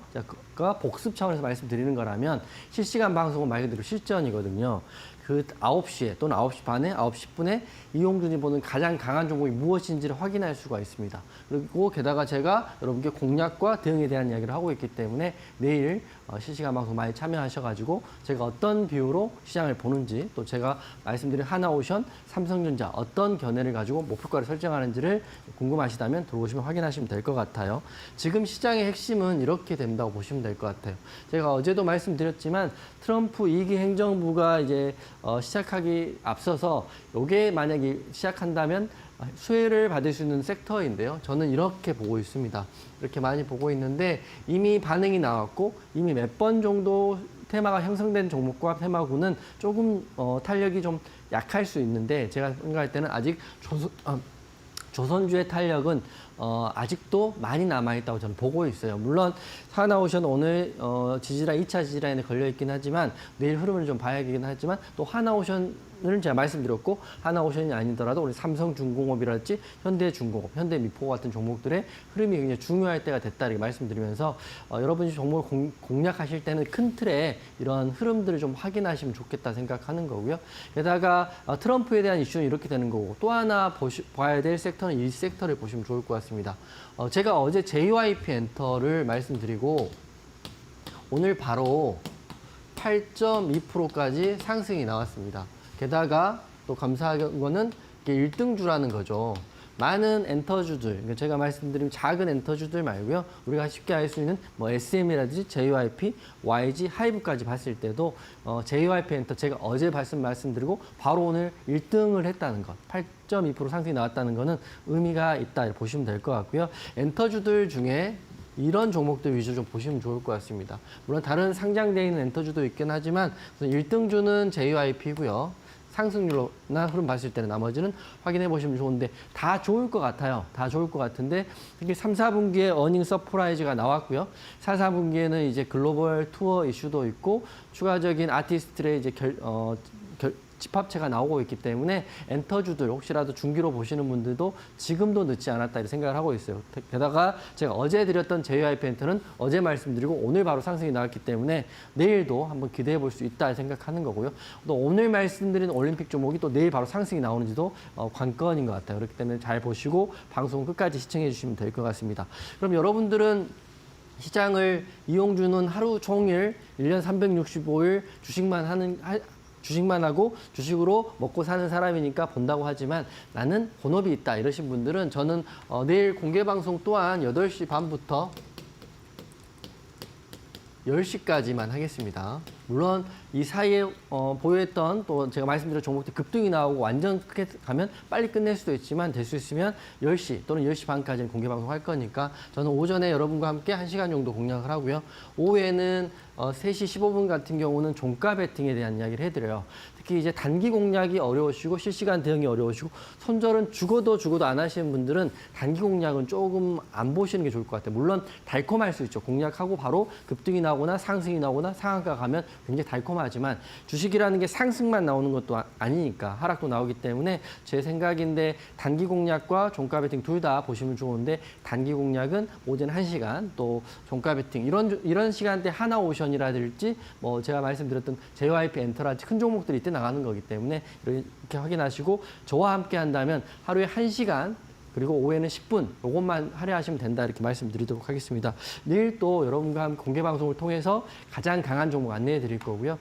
복습 차원에서 말씀드리는 거라면 실시간 방송은 말 그대로 실전이거든요. 그 9시에 또는 9시 반에 9시 10분에 이용준이 보는 가장 강한 종목이 무엇인지를 확인할 수가 있습니다. 그리고 게다가 제가 여러분께 공략과 대응에 대한 이야기를 하고 있기 때문에 내일 실시간 방송 많이 참여하셔가지고 제가 어떤 비율로 시장을 보는지 또 제가 말씀드린 하나오션, 삼성전자 어떤 견해를 가지고 목표가를 설정하는지를 궁금하시다면 들어오시면 확인하시면 될 것 같아요. 지금 시장의 핵심은 이렇게 된다고 보시면 될 것 같아요. 제가 어제도 말씀드렸지만 트럼프 2기 행정부가 이제 시작하기 앞서서 이게 만약에 시작한다면 수혜를 받을 수 있는 섹터인데요. 저는 이렇게 보고 있습니다. 이렇게 많이 보고 있는데 이미 반응이 나왔고 이미 몇 번 정도 테마가 형성된 종목과 테마군은 조금 탄력이 좀 약할 수 있는데 제가 생각할 때는 아직 조선주의 탄력은 아직도 많이 남아있다고 저는 보고 있어요. 물론 하나오션 오늘 지지라인, 2차 지지라인에 걸려있긴 하지만 내일 흐름을 좀 봐야 되긴 하지만 또 하나오션을 제가 말씀드렸고 하나오션이 아니더라도 우리 삼성중공업이랄지 현대중공업, 현대미포 같은 종목들의 흐름이 굉장히 중요할 때가 됐다 이렇게 말씀드리면서 여러분이 종목을 공략하실 때는 큰 틀에 이런 흐름들을 좀 확인하시면 좋겠다 생각하는 거고요. 게다가 트럼프에 대한 이슈는 이렇게 되는 거고 또 하나 봐야 될 섹터는 이 섹터를 보시면 좋을 것 같습니다. 제가 어제 JYP 엔터를 말씀드리고 오늘 바로 8.2%까지 상승이 나왔습니다. 게다가 또 감사한 거는 이게 1등주라는 거죠. 많은 엔터주들, 그러니까 제가 말씀드린 작은 엔터주들 말고요. 우리가 쉽게 알 수 있는 SM이라든지 JYP, YG, 하이브까지 봤을 때도 JYP 엔터 제가 어제 말씀드리고 바로 오늘 1등을 했다는 것, 8.2% 상승이 나왔다는 거는 의미가 있다 보시면 될 것 같고요. 엔터주들 중에 이런 종목들 위주로 좀 보시면 좋을 것 같습니다. 물론 다른 상장되어 있는 엔터주도 있긴 하지만 1등주는 JYP고요. 상승률로나 흐름 봤을 때는 나머지는 확인해 보시면 좋은데 다 좋을 것 같아요. 다 좋을 것 같은데 특히 3, 4분기에 어닝 서프라이즈가 나왔고요. 4, 4분기에는 이제 글로벌 투어 이슈도 있고 추가적인 아티스트의 이제 집합체가 나오고 있기 때문에 엔터주들 혹시라도 중기로 보시는 분들도 지금도 늦지 않았다 이렇게 생각을 하고 있어요. 게다가 제가 어제 드렸던 JYP 엔터는 어제 말씀드리고 오늘 바로 상승이 나왔기 때문에 내일도 한번 기대해 볼 수 있다 생각하는 거고요. 또 오늘 말씀드린 올림픽 종목이 또 내일 바로 상승이 나오는지도 관건인 것 같아요. 그렇기 때문에 잘 보시고 방송 끝까지 시청해 주시면 될 것 같습니다. 그럼 여러분들은 시장을 이용주는 하루 종일 1년 365일 주식만 하고 주식으로 먹고 사는 사람이니까 본다고 하지만 나는 본업이 있다 이러신 분들은 저는 내일 공개 방송 또한 8시 반부터 10시까지만 하겠습니다. 물론 이 사이에 보유했던 또 제가 말씀드린 종목들 급등이 나오고 완전 크게 가면 빨리 끝낼 수도 있지만 될 수 있으면 10시 또는 10시 반까지는 공개 방송할 거니까 저는 오전에 여러분과 함께 1시간 정도 공략을 하고요. 오후에는 3시 15분 같은 경우는 종가 베팅에 대한 이야기를 해드려요. 특히 이제 단기 공략이 어려우시고 실시간 대응이 어려우시고 손절은 죽어도 안 하시는 분들은 단기 공략은 조금 안 보시는 게 좋을 것 같아요. 물론 달콤할 수 있죠. 공략하고 바로 급등이 나오거나 상승이 나오거나 상한가 가면 굉장히 달콤하지만 주식이라는 게 상승만 나오는 것도 아니니까 하락도 나오기 때문에 제 생각인데 단기 공략과 종가 베팅 둘 다 보시면 좋은데 단기 공략은 오전 1시간 또 종가 베팅 이런 시간대 하나오션이라든지 뭐 제가 말씀드렸던 JYP 엔터라든지 큰 종목들이 이때 나가는 거기 때문에 이렇게 확인하시고 저와 함께 한다면 하루에 1시간 그리고 오후에는 10분 이것만 할애하시면 된다 이렇게 말씀드리도록 하겠습니다. 내일 또 여러분과 함께 공개 방송을 통해서 가장 강한 종목 안내해 드릴 거고요.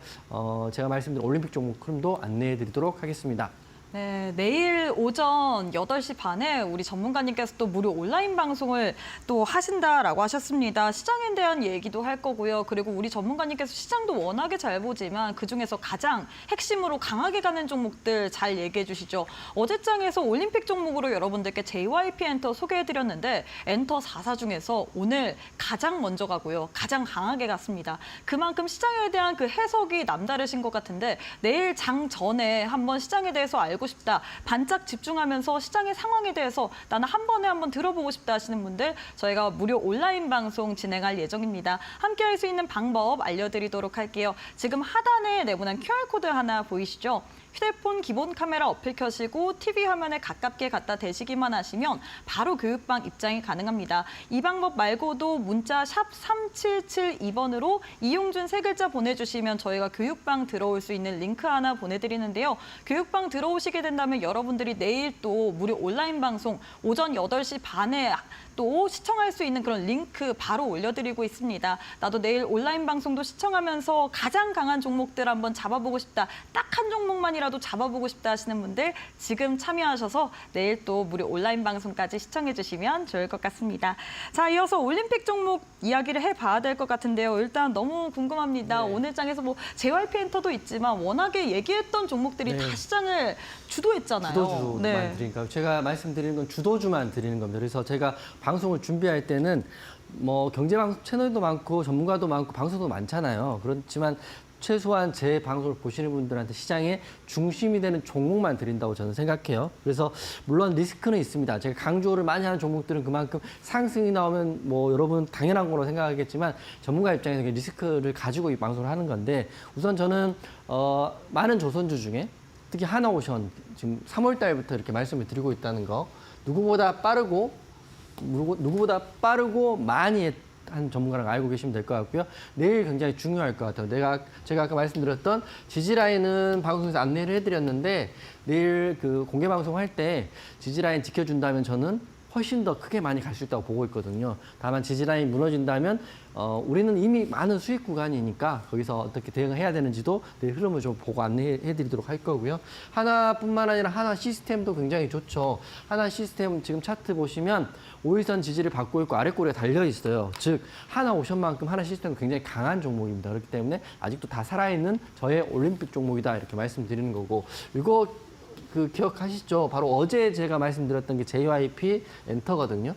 제가 말씀드린 올림픽 종목 흐름도 안내해 드리도록 하겠습니다. 네, 내일 오전 8시 반에 우리 전문가님께서 또 무료 온라인 방송을 또 하신다라고 하셨습니다. 시장에 대한 얘기도 할 거고요. 그리고 우리 전문가님께서 시장도 워낙에 잘 보지만 그중에서 가장 핵심으로 강하게 가는 종목들 잘 얘기해 주시죠. 어제장에서 올림픽 종목으로 여러분들께 JYP 엔터 소개해드렸는데 엔터 4사 중에서 오늘 가장 먼저 가고요. 가장 강하게 갔습니다. 그만큼 시장에 대한 그 해석이 남다르신 것 같은데 내일 장 전에 한번 시장에 대해서 알고 싶다. 반짝 집중하면서 시장의 상황에 대해서 나는 한 번에 한번 들어보고 싶다 하시는 분들 저희가 무료 온라인 방송 진행할 예정입니다. 함께 할 수 있는 방법 알려드리도록 할게요. 지금 하단에 내보낸 QR코드 하나 보이시죠? 휴대폰 기본 카메라 어플 켜시고 TV 화면에 가깝게 갖다 대시기만 하시면 바로 교육방 입장이 가능합니다. 이 방법 말고도 문자 샵 3772번으로 이용준 세 글자 보내주시면 저희가 교육방 들어올 수 있는 링크 하나 보내드리는데요. 교육방 들어오시게 된다면 여러분들이 내일 또 무료 온라인 방송 오전 8시 반에 또 시청할 수 있는 그런 링크 바로 올려드리고 있습니다. 나도 내일 온라인 방송도 시청하면서 가장 강한 종목들 한번 잡아보고 싶다. 딱 한 종목만이라도 잡아보고 싶다 하시는 분들 지금 참여하셔서 내일 또 무료 온라인 방송까지 시청해 주시면 좋을 것 같습니다. 자, 이어서 올림픽 종목 이야기를 해봐야 될 것 같은데요. 일단 너무 궁금합니다. 네. 오늘 장에서 뭐 JYP 엔터도 있지만 워낙에 얘기했던 종목들이 네. 다 시장을 주도했잖아요. 주도주만 네. 드리니까 제가 말씀드리는 건 주도주만 드리는 겁니다. 그래서 제가 방송을 준비할 때는 뭐 경제방송 채널도 많고 전문가도 많고 방송도 많잖아요. 그렇지만 최소한 제 방송을 보시는 분들한테 시장의 중심이 되는 종목만 드린다고 저는 생각해요. 그래서 물론 리스크는 있습니다. 제가 강조를 많이 하는 종목들은 그만큼 상승이 나오면 뭐 여러분 당연한 거로 생각하겠지만 전문가 입장에서 리스크를 가지고 이 방송을 하는 건데 우선 저는 많은 조선주 중에 특히 하나오션 지금 3월 달부터 이렇게 말씀을 드리고 있다는 거 누구보다 빠르고 많이 한 전문가랑 알고 계시면 될 것 같고요. 내일 굉장히 중요할 것 같아요. 제가 아까 말씀드렸던 지지라인은 방송에서 안내를 해드렸는데 내일 그 공개 방송할 때 지지라인 지켜준다면 저는 훨씬 더 크게 많이 갈 수 있다고 보고 있거든요. 다만 지지라인이 무너진다면 우리는 이미 많은 수익 구간이니까 거기서 어떻게 대응을 해야 되는지도 내일 흐름을 좀 보고 안내해 드리도록 할 거고요. 하나뿐만 아니라 하나 시스템도 굉장히 좋죠. 하나 시스템 지금 차트 보시면 5일선 지지를 받고 있고 아래꼬리가 달려 있어요. 즉 하나 오션만큼 하나 시스템은 굉장히 강한 종목입니다. 그렇기 때문에 아직도 다 살아있는 저의 올림픽 종목이다 이렇게 말씀드리는 거고 이거 그 기억하시죠? 바로 어제 제가 말씀드렸던 게 JYP 엔터거든요.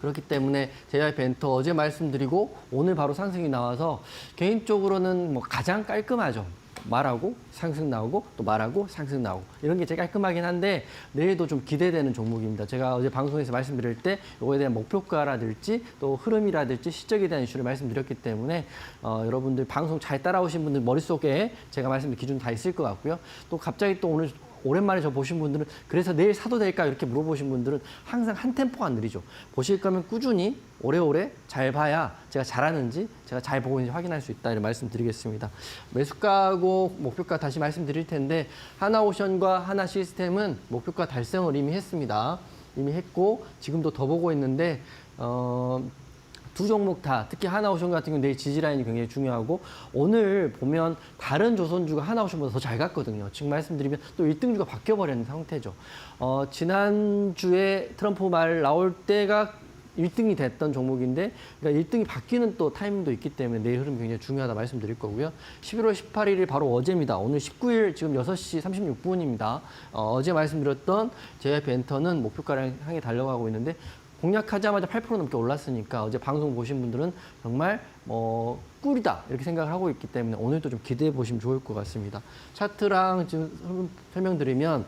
그렇기 때문에 JYP 엔터 어제 말씀드리고 오늘 바로 상승이 나와서 개인적으로는 뭐 가장 깔끔하죠. 말하고 상승 나오고 또 말하고 상승 나오고 이런 게 제일 깔끔하긴 한데 내일도 좀 기대되는 종목입니다. 제가 어제 방송에서 말씀드릴 때 이거에 대한 목표가라든지 또 흐름이라든지 실적에 대한 이슈를 말씀드렸기 때문에 여러분들 방송 잘 따라오신 분들 머릿속에 제가 말씀드린 기준 다 있을 것 같고요. 또 갑자기 또 오늘 오랜만에 저 보신 분들은 그래서 내일 사도 될까 이렇게 물어보신 분들은 항상 한 템포가 느리죠. 보실 거면 꾸준히 오래오래 잘 봐야 제가 잘하는지 제가 잘 보고 있는지 확인할 수 있다 이런 말씀드리겠습니다. 매수가하고 목표가 다시 말씀드릴 텐데 하나오션과 하나시스템은 목표가 달성을 이미 했습니다. 이미 했고 지금도 더 보고 있는데 두 종목 다 특히 하나오션 같은 경우는 내일 지지라인이 굉장히 중요하고 오늘 보면 다른 조선주가 하나오션보다 더 잘 갔거든요. 지금 말씀드리면 또 1등주가 바뀌어버리는 상태죠. 지난주에 트럼프 말 나올 때가 1등이 됐던 종목인데 그러니까 1등이 바뀌는 또 타이밍도 있기 때문에 내일 흐름이 굉장히 중요하다 말씀드릴 거고요. 11월 18일이 바로 어제입니다. 오늘 19일 지금 6시 36분입니다. 어제 말씀드렸던 JYP 엔터는 목표가를 향해 달려가고 있는데 공략하자마자 8% 넘게 올랐으니까 어제 방송 보신 분들은 정말 꿀이다 이렇게 생각을 하고 있기 때문에 오늘도 좀 기대해 보시면 좋을 것 같습니다. 차트랑 지금 설명드리면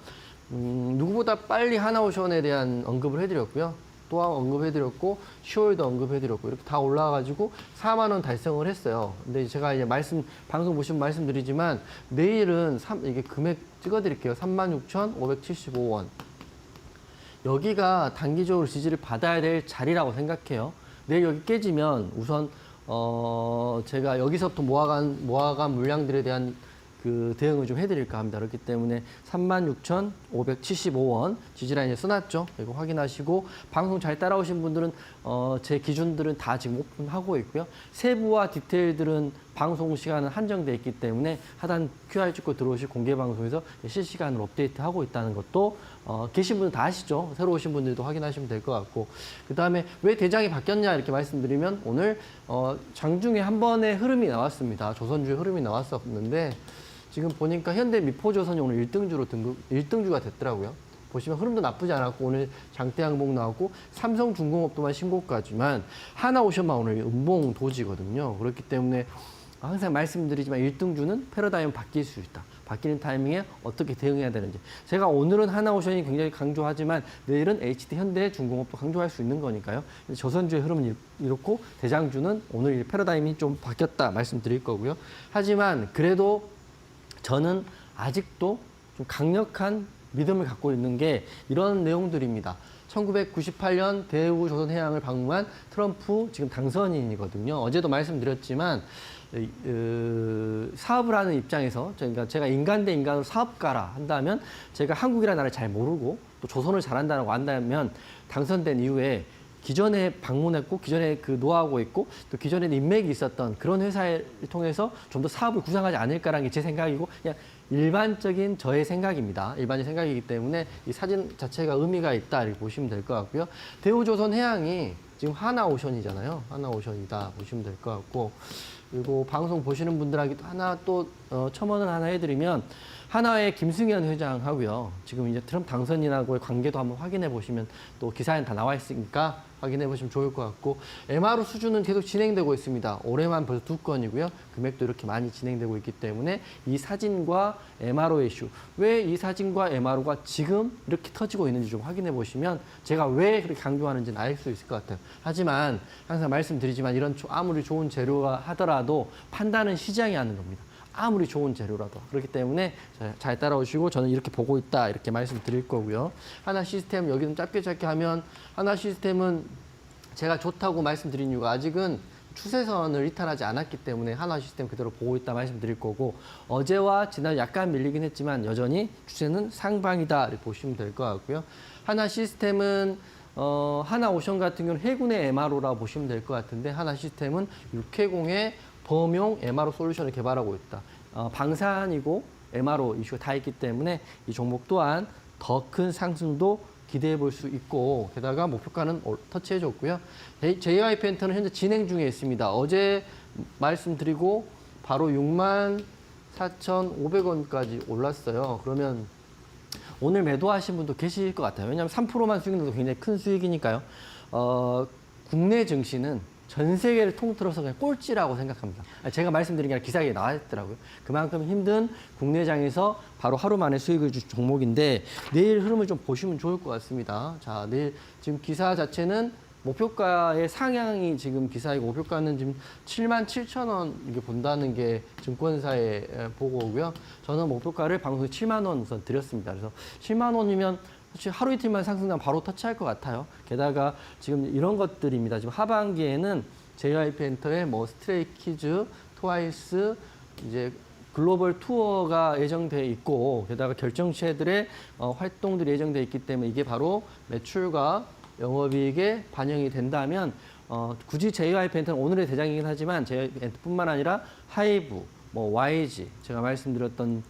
누구보다 빨리 하나오션에 대한 언급을 해드렸고요. 또한 언급해드렸고 10월도 언급해드렸고 이렇게 다 올라와가지고 4만 원 달성을 했어요. 근데 제가 이제 방송 보시면 말씀드리지만 내일은 이게 금액 찍어드릴게요. 36,575원. 여기가 단기적으로 지지를 받아야 될 자리라고 생각해요. 내일 여기 깨지면 우선 제가 여기서부터 모아간 물량들에 대한 그 대응을 좀 해드릴까 합니다. 그렇기 때문에 36,575원 지지라인에 써놨죠. 이거 확인하시고 방송 잘 따라오신 분들은 제 기준들은 다 지금 오픈하고 있고요. 세부와 디테일들은 방송 시간은 한정돼 있기 때문에 하단 QR 찍고 들어오실 공개 방송에서 실시간으로 업데이트하고 있다는 것도 계신 분들 다 아시죠. 새로 오신 분들도 확인하시면 될 것 같고 그 다음에 왜 대장이 바뀌었냐 이렇게 말씀드리면 오늘 장중에 한 번의 흐름이 나왔습니다. 조선주의 흐름이 나왔었는데 지금 보니까 현대 미포조선이 오늘 1등주가 됐더라고요. 보시면 흐름도 나쁘지 않았고 오늘 장대 항목 나왔고 삼성중공업도만 신고가지만 하나오션만 오늘 음봉 도지거든요. 그렇기 때문에 항상 말씀드리지만 1등주는 패러다임은 바뀔 수 있다. 바뀌는 타이밍에 어떻게 대응해야 되는지. 제가 오늘은 하나오션이 굉장히 강조하지만 내일은 HD 현대중공업도 강조할 수 있는 거니까요. 조선주의 흐름은 이렇고 대장주는 오늘 패러다임이 좀 바뀌었다 말씀드릴 거고요. 하지만 그래도 저는 아직도 좀 강력한 믿음을 갖고 있는 게 이런 내용들입니다. 1998년 대우조선해양을 방문한 트럼프 지금 당선인이거든요. 어제도 말씀드렸지만 사업을 하는 입장에서 제가 인간 대 인간으로 사업가라 한다면 제가 한국이라는 나라를 잘 모르고 또 조선을 잘한다고 한다면 당선된 이후에 기존에 방문했고 기존에 그 노하우가 있고 또 기존에 인맥이 있었던 그런 회사를 통해서 좀 더 사업을 구상하지 않을까라는 게 제 생각이고 그냥 일반적인 저의 생각입니다. 일반적인 생각이기 때문에 이 사진 자체가 의미가 있다 이렇게 보시면 될 것 같고요. 대우조선해양이 지금 하나오션이잖아요. 하나오션이다 보시면 될 것 같고 그리고 방송 보시는 분들에게 하나 또 첨언을 하나 해드리면 하나의 김승현 회장하고요. 지금 이제 트럼프 당선인하고의 관계도 한번 확인해 보시면 또 기사에는 다 나와 있으니까 확인해 보시면 좋을 것 같고 MRO 수주는 계속 진행되고 있습니다. 올해만 벌써 2건이고요. 금액도 이렇게 많이 진행되고 있기 때문에 이 사진과 MRO 이슈 왜 이 사진과 MRO가 지금 이렇게 터지고 있는지 좀 확인해 보시면 제가 왜 그렇게 강조하는지는 알 수 있을 것 같아요. 하지만 항상 말씀드리지만 이런 아무리 좋은 재료가 하더라도 판단은 시장이 하는 겁니다. 아무리 좋은 재료라도. 그렇기 때문에 잘 따라오시고 저는 이렇게 보고 있다 이렇게 말씀드릴 거고요. 하나 시스템 여기는 짧게 하면 하나 시스템은 제가 좋다고 말씀드린 이유가 아직은 추세선을 이탈하지 않았기 때문에 하나 시스템 그대로 보고 있다 말씀드릴 거고 어제와 지난 약간 밀리긴 했지만 여전히 추세는 상방이다 이렇게 보시면 될 것 같고요. 하나 시스템은 하나오션 같은 경우는 해군의 MRO라고 보시면 될 것 같은데 하나 시스템은 육해공의 범용 MRO 솔루션을 개발하고 있다. 방산이고 MRO 이슈가 다 있기 때문에 이 종목 또한 더 큰 상승도 기대해 볼 수 있고 게다가 목표가는 터치해 줬고요. JYP 엔터는 현재 진행 중에 있습니다. 어제 말씀드리고 바로 64,500원까지 올랐어요. 그러면 오늘 매도하신 분도 계실 것 같아요. 왜냐하면 3%만 수익 내도 굉장히 큰 수익이니까요. 국내 증시는 전 세계를 통틀어서 그냥 꼴찌라고 생각합니다. 제가 말씀드린 게 아니라 기사에 나와 있더라고요. 그만큼 힘든 국내장에서 바로 하루 만에 수익을 준 종목인데 내일 흐름을 좀 보시면 좋을 것 같습니다. 자, 내일 지금 기사 자체는 목표가의 상향이 지금 기사이고 목표가는 지금 77,000원 이게 본다는 게 증권사의 보고고요. 저는 목표가를 방송에 7만 원 우선 드렸습니다. 그래서 7만 원이면 사실 하루 이틀만 상승하면 바로 터치할 것 같아요. 게다가 지금 이런 것들입니다. 지금 하반기에는 JYP 엔터의 뭐 스트레이키즈, 트와이스, 이제 글로벌 투어가 예정돼 있고 게다가 결정체들의 활동들이 예정돼 있기 때문에 이게 바로 매출과 영업이익에 반영이 된다면 굳이 JYP 엔터는 오늘의 대장이긴 하지만 JYP 엔터뿐만 아니라 하이브, 뭐 YG 제가 말씀드렸던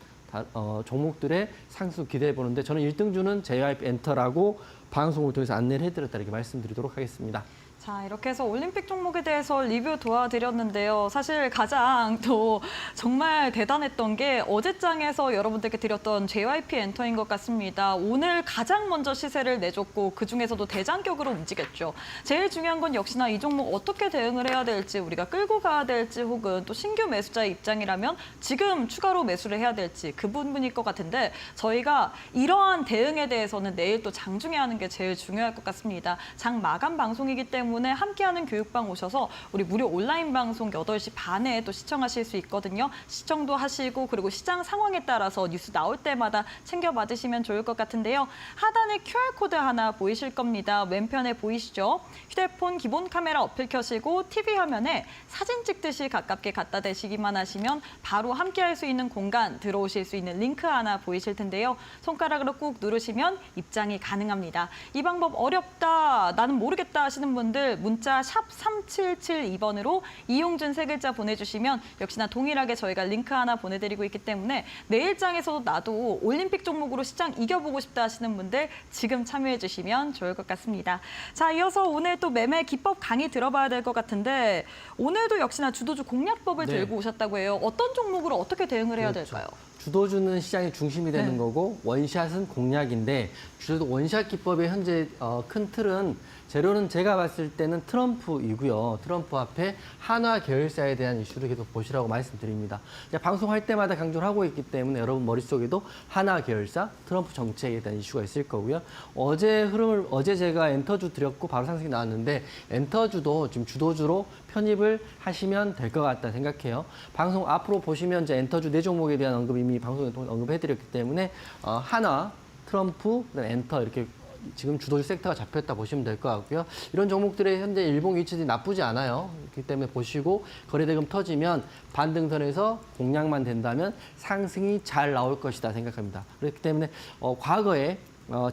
종목들의 상승 기대해 보는데 저는 1등주는 JYP 엔터라고 방송을 통해서 안내를 해드렸다 이렇게 말씀드리도록 하겠습니다. 자, 이렇게 해서 올림픽 종목에 대해서 리뷰 도와드렸는데요. 사실 가장 또 정말 대단했던 게 어제장에서 여러분들께 드렸던 JYP 엔터인 것 같습니다. 오늘 가장 먼저 시세를 내줬고 그중에서도 대장격으로 움직였죠. 제일 중요한 건 역시나 이 종목 어떻게 대응을 해야 될지, 우리가 끌고 가야 될지, 혹은 또 신규 매수자의 입장이라면 지금 추가로 매수를 해야 될지 그 부분일 것 같은데, 저희가 이러한 대응에 대해서는 내일 또 장중에 하는 게 제일 중요할 것 같습니다. 장 마감 방송이기 때문에 함께하는 교육방 오셔서 우리 무료 온라인 방송 8시 반에 또 시청하실 수 있거든요. 시청도 하시고 그리고 시장 상황에 따라서 뉴스 나올 때마다 챙겨 받으시면 좋을 것 같은데요. 하단에 QR코드 하나 보이실 겁니다. 왼편에 보이시죠? 휴대폰 기본 카메라 어플 켜시고 TV 화면에 사진 찍듯이 가깝게 갖다 대시기만 하시면 바로 함께할 수 있는 공간 들어오실 수 있는 링크 하나 보이실 텐데요. 손가락으로 꾹 누르시면 입장이 가능합니다. 이 방법 어렵다, 나는 모르겠다 하시는 분들 문자 샵 3772번으로 이용준 세 글자 보내주시면 역시나 동일하게 저희가 링크 하나 보내드리고 있기 때문에 내일장에서도 나도 올림픽 종목으로 시장 이겨보고 싶다 하시는 분들 지금 참여해 주시면 좋을 것 같습니다. 자, 이어서 오늘 또 매매 기법 강의 들어봐야 될 것 같은데, 오늘도 역시나 주도주 공략법을 네. 들고 오셨다고 해요. 어떤 종목으로 어떻게 대응을 해야 그렇죠. 될까요? 주도주는 시장의 중심이 되는 네. 거고 원샷은 공략인데, 주도 원샷 기법의 현재 큰 틀은, 재료는 제가 봤을 때는 트럼프이고요. 트럼프 앞에 한화 계열사에 대한 이슈를 계속 보시라고 말씀드립니다. 방송할 때마다 강조를 하고 있기 때문에 여러분 머릿속에도 한화 계열사, 트럼프 정책에 대한 이슈가 있을 거고요. 어제 제가 엔터주 드렸고 바로 상승이 나왔는데, 엔터주도 지금 주도주로 편입을 하시면 될 것 같다 생각해요. 방송 앞으로 보시면 이제 엔터주 4종목에 대한 언급 이미 방송에 언급해드렸기 때문에 한화, 트럼프, 그다음에 엔터 이렇게 지금 주도주 섹터가 잡혔다 보시면 될 것 같고요. 이런 종목들의 현재 일봉 위치들이 나쁘지 않아요. 그렇기 때문에 보시고 거래대금 터지면 반등선에서 공략만 된다면 상승이 잘 나올 것이다 생각합니다. 그렇기 때문에 과거에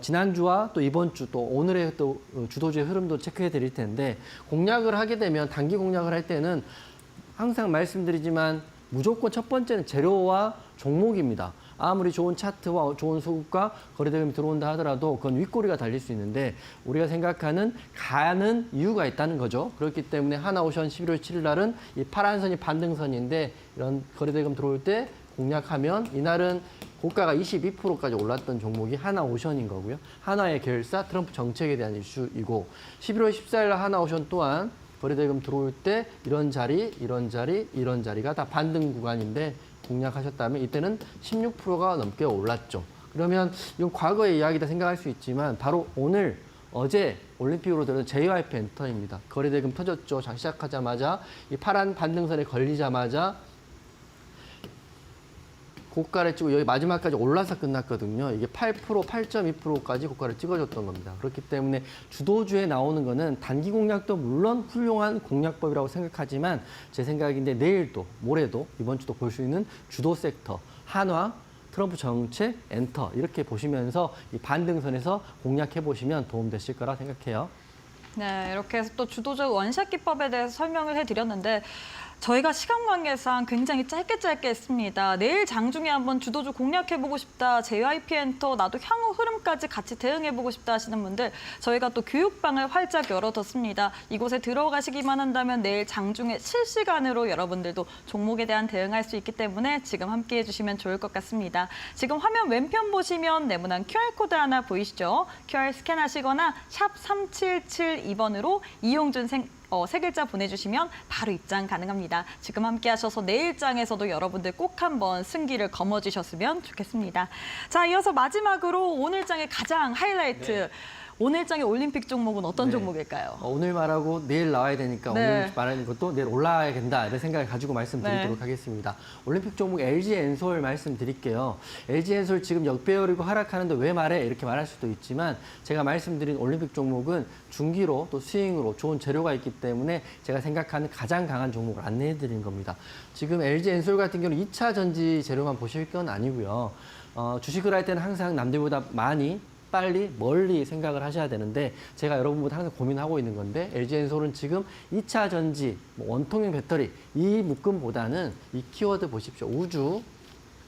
지난주와 또 이번 주 또 오늘의 또 주도주의 흐름도 체크해 드릴 텐데, 공략을 하게 되면 단기 공략을 할 때는 항상 말씀드리지만 무조건 첫 번째는 재료와 종목입니다. 아무리 좋은 차트와 좋은 소급과 거래대금이 들어온다 하더라도 그건 윗꼬리가 달릴 수 있는데, 우리가 생각하는 가는 이유가 있다는 거죠. 그렇기 때문에 하나오션 11월 7일 날은 이 파란 선이 반등선인데, 이런 거래대금 들어올 때 공략하면 이날은 고가가 22%까지 올랐던 종목이 하나오션인 거고요. 하나의 계열사, 트럼프 정책에 대한 이슈이고, 11월 14일 날 하나오션 또한 거래대금 들어올 때 이런 자리, 이런 자리, 이런 자리가 다 반등 구간인데 공략하셨다면 이때는 16%가 넘게 올랐죠. 그러면 이건 과거의 이야기다 생각할 수 있지만 바로 오늘, 어제 올림픽으로 들은 JYP 엔터입니다. 거래대금 터졌죠. 장 시작하자마자 이 파란 반등선에 걸리자마자 고가를 찍고 여기 마지막까지 올라서 끝났거든요. 이게 8%, 8.2%까지 고가를 찍어줬던 겁니다. 그렇기 때문에 주도주에 나오는 거는 단기 공략도 물론 훌륭한 공략법이라고 생각하지만, 제 생각인데 내일도 모레도 이번 주도 볼 수 있는 주도 섹터, 한화, 트럼프 정책, 엔터 이렇게 보시면서 이 반등선에서 공략해 보시면 도움되실 거라 생각해요. 네, 이렇게 해서 또 주도주 원샷 기법에 대해서 설명을 해드렸는데, 저희가 시간 관계상 굉장히 짧게 했습니다. 내일 장중에 한번 주도주 공략해보고 싶다, JYP 엔터, 나도 향후 흐름까지 같이 대응해보고 싶다 하시는 분들, 저희가 또 교육방을 활짝 열어뒀습니다. 이곳에 들어가시기만 한다면 내일 장중에 실시간으로 여러분들도 종목에 대한 대응할 수 있기 때문에 지금 함께해 주시면 좋을 것 같습니다. 지금 화면 왼편 보시면 네모난 QR코드 하나 보이시죠? QR 스캔하시거나 샵 3772번으로 이용준 세 글자 보내주시면 바로 입장 가능합니다. 지금 함께 하셔서 내일장에서도 여러분들 꼭 한번 승기를 거머쥐셨으면 좋겠습니다. 자, 이어서 마지막으로 오늘장의 가장 하이라이트, 오늘장의 올림픽 종목은 어떤 종목일까요? 오늘 말하고 내일 나와야 되니까 오늘 말하는 것도 내일 올라와야 된다, 이런 생각을 가지고 말씀드리도록 하겠습니다. 올림픽 종목 LG엔솔 말씀드릴게요. LG엔솔 지금 역배열이고 하락하는데 왜 말해? 이렇게 말할 수도 있지만, 제가 말씀드린 올림픽 종목은 중기로 또 스윙으로 좋은 재료가 있기 때문에 제가 생각하는 가장 강한 종목을 안내해 드린 겁니다. 지금 LG엔솔 같은 경우는 2차 전지 재료만 보실 건 아니고요. 주식을 할 때는 항상 남들보다 많이, 빨리, 멀리 생각을 하셔야 되는데, 제가 여러분보다 항상 고민하고 있는 건데, LG엔솔은 지금 2차 전지, 원통형 배터리 이 묶음보다는 이 키워드 보십시오. 우주,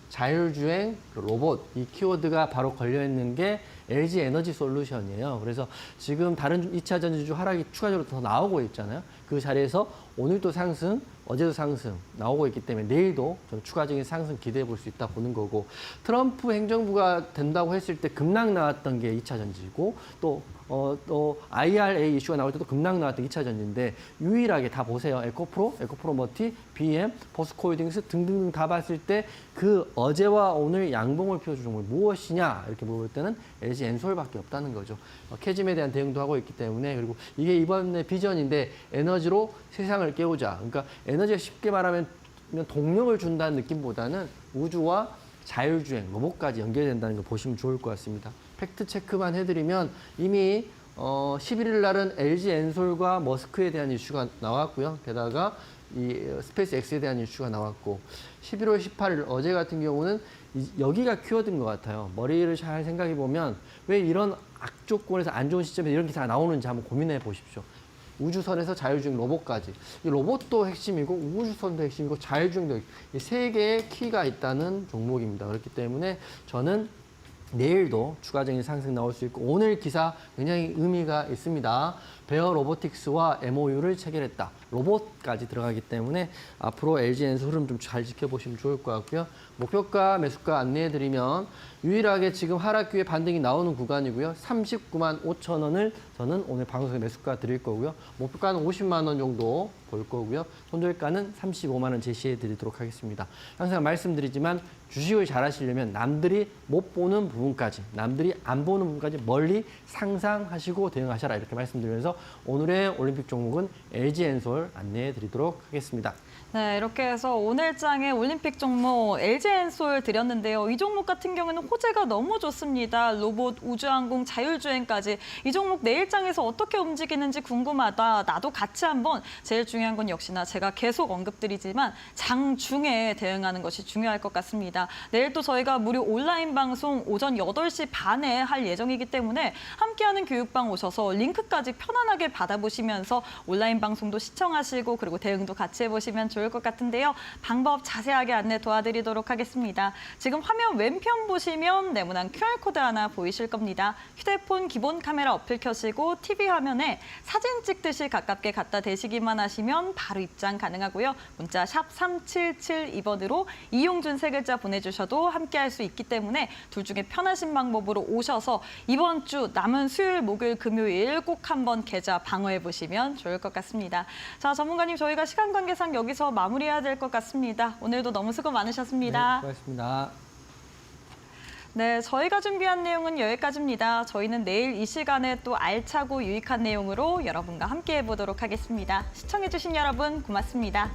자율주행, 로봇 이 키워드가 바로 걸려있는 게 LG 에너지 솔루션이에요. 그래서 지금 다른 2차 전지주 하락이 추가적으로 더 나오고 있잖아요. 그 자리에서 오늘도 상승, 어제도 상승 나오고 있기 때문에 내일도 좀 추가적인 상승 기대해 볼 수 있다 보는 거고, 트럼프 행정부가 된다고 했을 때 급락 나왔던 게 2차 전지고, 또 IRA 이슈가 나올 때도 급락 나왔던 2차 전지인데, 유일하게 다 보세요. 에코프로 머티, BM, 포스코홀딩스 등등등 다 봤을 때 그 어제와 오늘 양봉을 피워준 종목이 무엇이냐 이렇게 물어볼 때는 LG 엔솔밖에 없다는 거죠. 캐즘에 대한 대응도 하고 있기 때문에, 그리고 이게 이번에 비전인데 에너지로 세상을 깨우자. 그러니까 에너지가 쉽게 말하면 동력을 준다는 느낌보다는 우주와 자율주행, 로봇까지 연결된다는 걸 보시면 좋을 것 같습니다. 팩트 체크만 해드리면 이미 11일 날은 LG 엔솔과 머스크에 대한 이슈가 나왔고요. 게다가 이 스페이스 X에 대한 이슈가 나왔고, 11월 18일 어제 같은 경우는 여기가 키워드인 것 같아요. 머리를 잘 생각해 보면 왜 이런 악조건에서 안 좋은 시점에 이런 기사가 나오는지 한번 고민해 보십시오. 우주선에서 자율주행 로봇까지. 이 로봇도 핵심이고 우주선도 핵심이고 자율주행도 이 세 개의 키가 있다는 종목입니다. 그렇기 때문에 저는 내일도 추가적인 상승 나올 수 있고, 오늘 기사 굉장히 의미가 있습니다. 베어 로보틱스와 MOU를 체결했다. 로봇까지 들어가기 때문에 앞으로 LG엔솔 흐름 좀 잘 지켜보시면 좋을 것 같고요. 목표가, 매수가 안내해드리면 유일하게 지금 하락 기회 반등이 나오는 구간이고요. 39만 5천 원을 저는 오늘 방송에 매수가 드릴 거고요. 목표가는 50만 원 정도 볼 거고요. 손절가는 35만 원 제시해 드리도록 하겠습니다. 항상 말씀드리지만 주식을 잘 하시려면 남들이 못 보는 부분까지, 남들이 안 보는 부분까지 멀리 상상하시고 대응하셔라 이렇게 말씀드리면서 오늘의 올림픽 종목은 LG엔솔 안내해 드리도록 하겠습니다. 네, 이렇게 해서 오늘 장의 올림픽 종목 LG엔솔 드렸는데요. 이 종목 같은 경우는 호재가 너무 좋습니다. 로봇, 우주항공, 자율주행까지. 이 종목 내일 장에서 어떻게 움직이는지 궁금하다. 나도 같이 한번, 제일 중요한 건 역시나 제가 계속 언급드리지만 장중에 대응하는 것이 중요할 것 같습니다. 내일 또 저희가 무료 온라인 방송 오전 8시 반에 할 예정이기 때문에 함께하는 교육방 오셔서 링크까지 편안하게 받아보시면서 온라인 방송도 시청하시고 그리고 대응도 같이 해보시면 좋을 것 같은데요. 방법 자세하게 안내 도와드리도록 하겠습니다. 지금 화면 왼편 보시면 네모난 QR코드 하나 보이실 겁니다. 휴대폰 기본 카메라 어플 켜시고 TV 화면에 사진 찍듯이 가깝게 갖다 대시기만 하시면 바로 입장 가능하고요. 문자 샵 3772번으로 이용준 세 글자 보내주셔도 함께할 수 있기 때문에 둘 중에 편하신 방법으로 오셔서 이번 주 남은 수요일, 목요일, 금요일 꼭 한번 계좌 방어해 보시면 좋을 것 같습니다. 자, 전문가님, 저희가 시간 관계상 여기서 마무리해야 될 것 같습니다. 오늘도 너무 수고 많으셨습니다. 네, 수고하셨습니다. 네, 저희가 준비한 내용은 여기까지입니다. 저희는 내일 이 시간에 또 알차고 유익한 내용으로 여러분과 함께 해보도록 하겠습니다. 시청해주신 여러분 고맙습니다.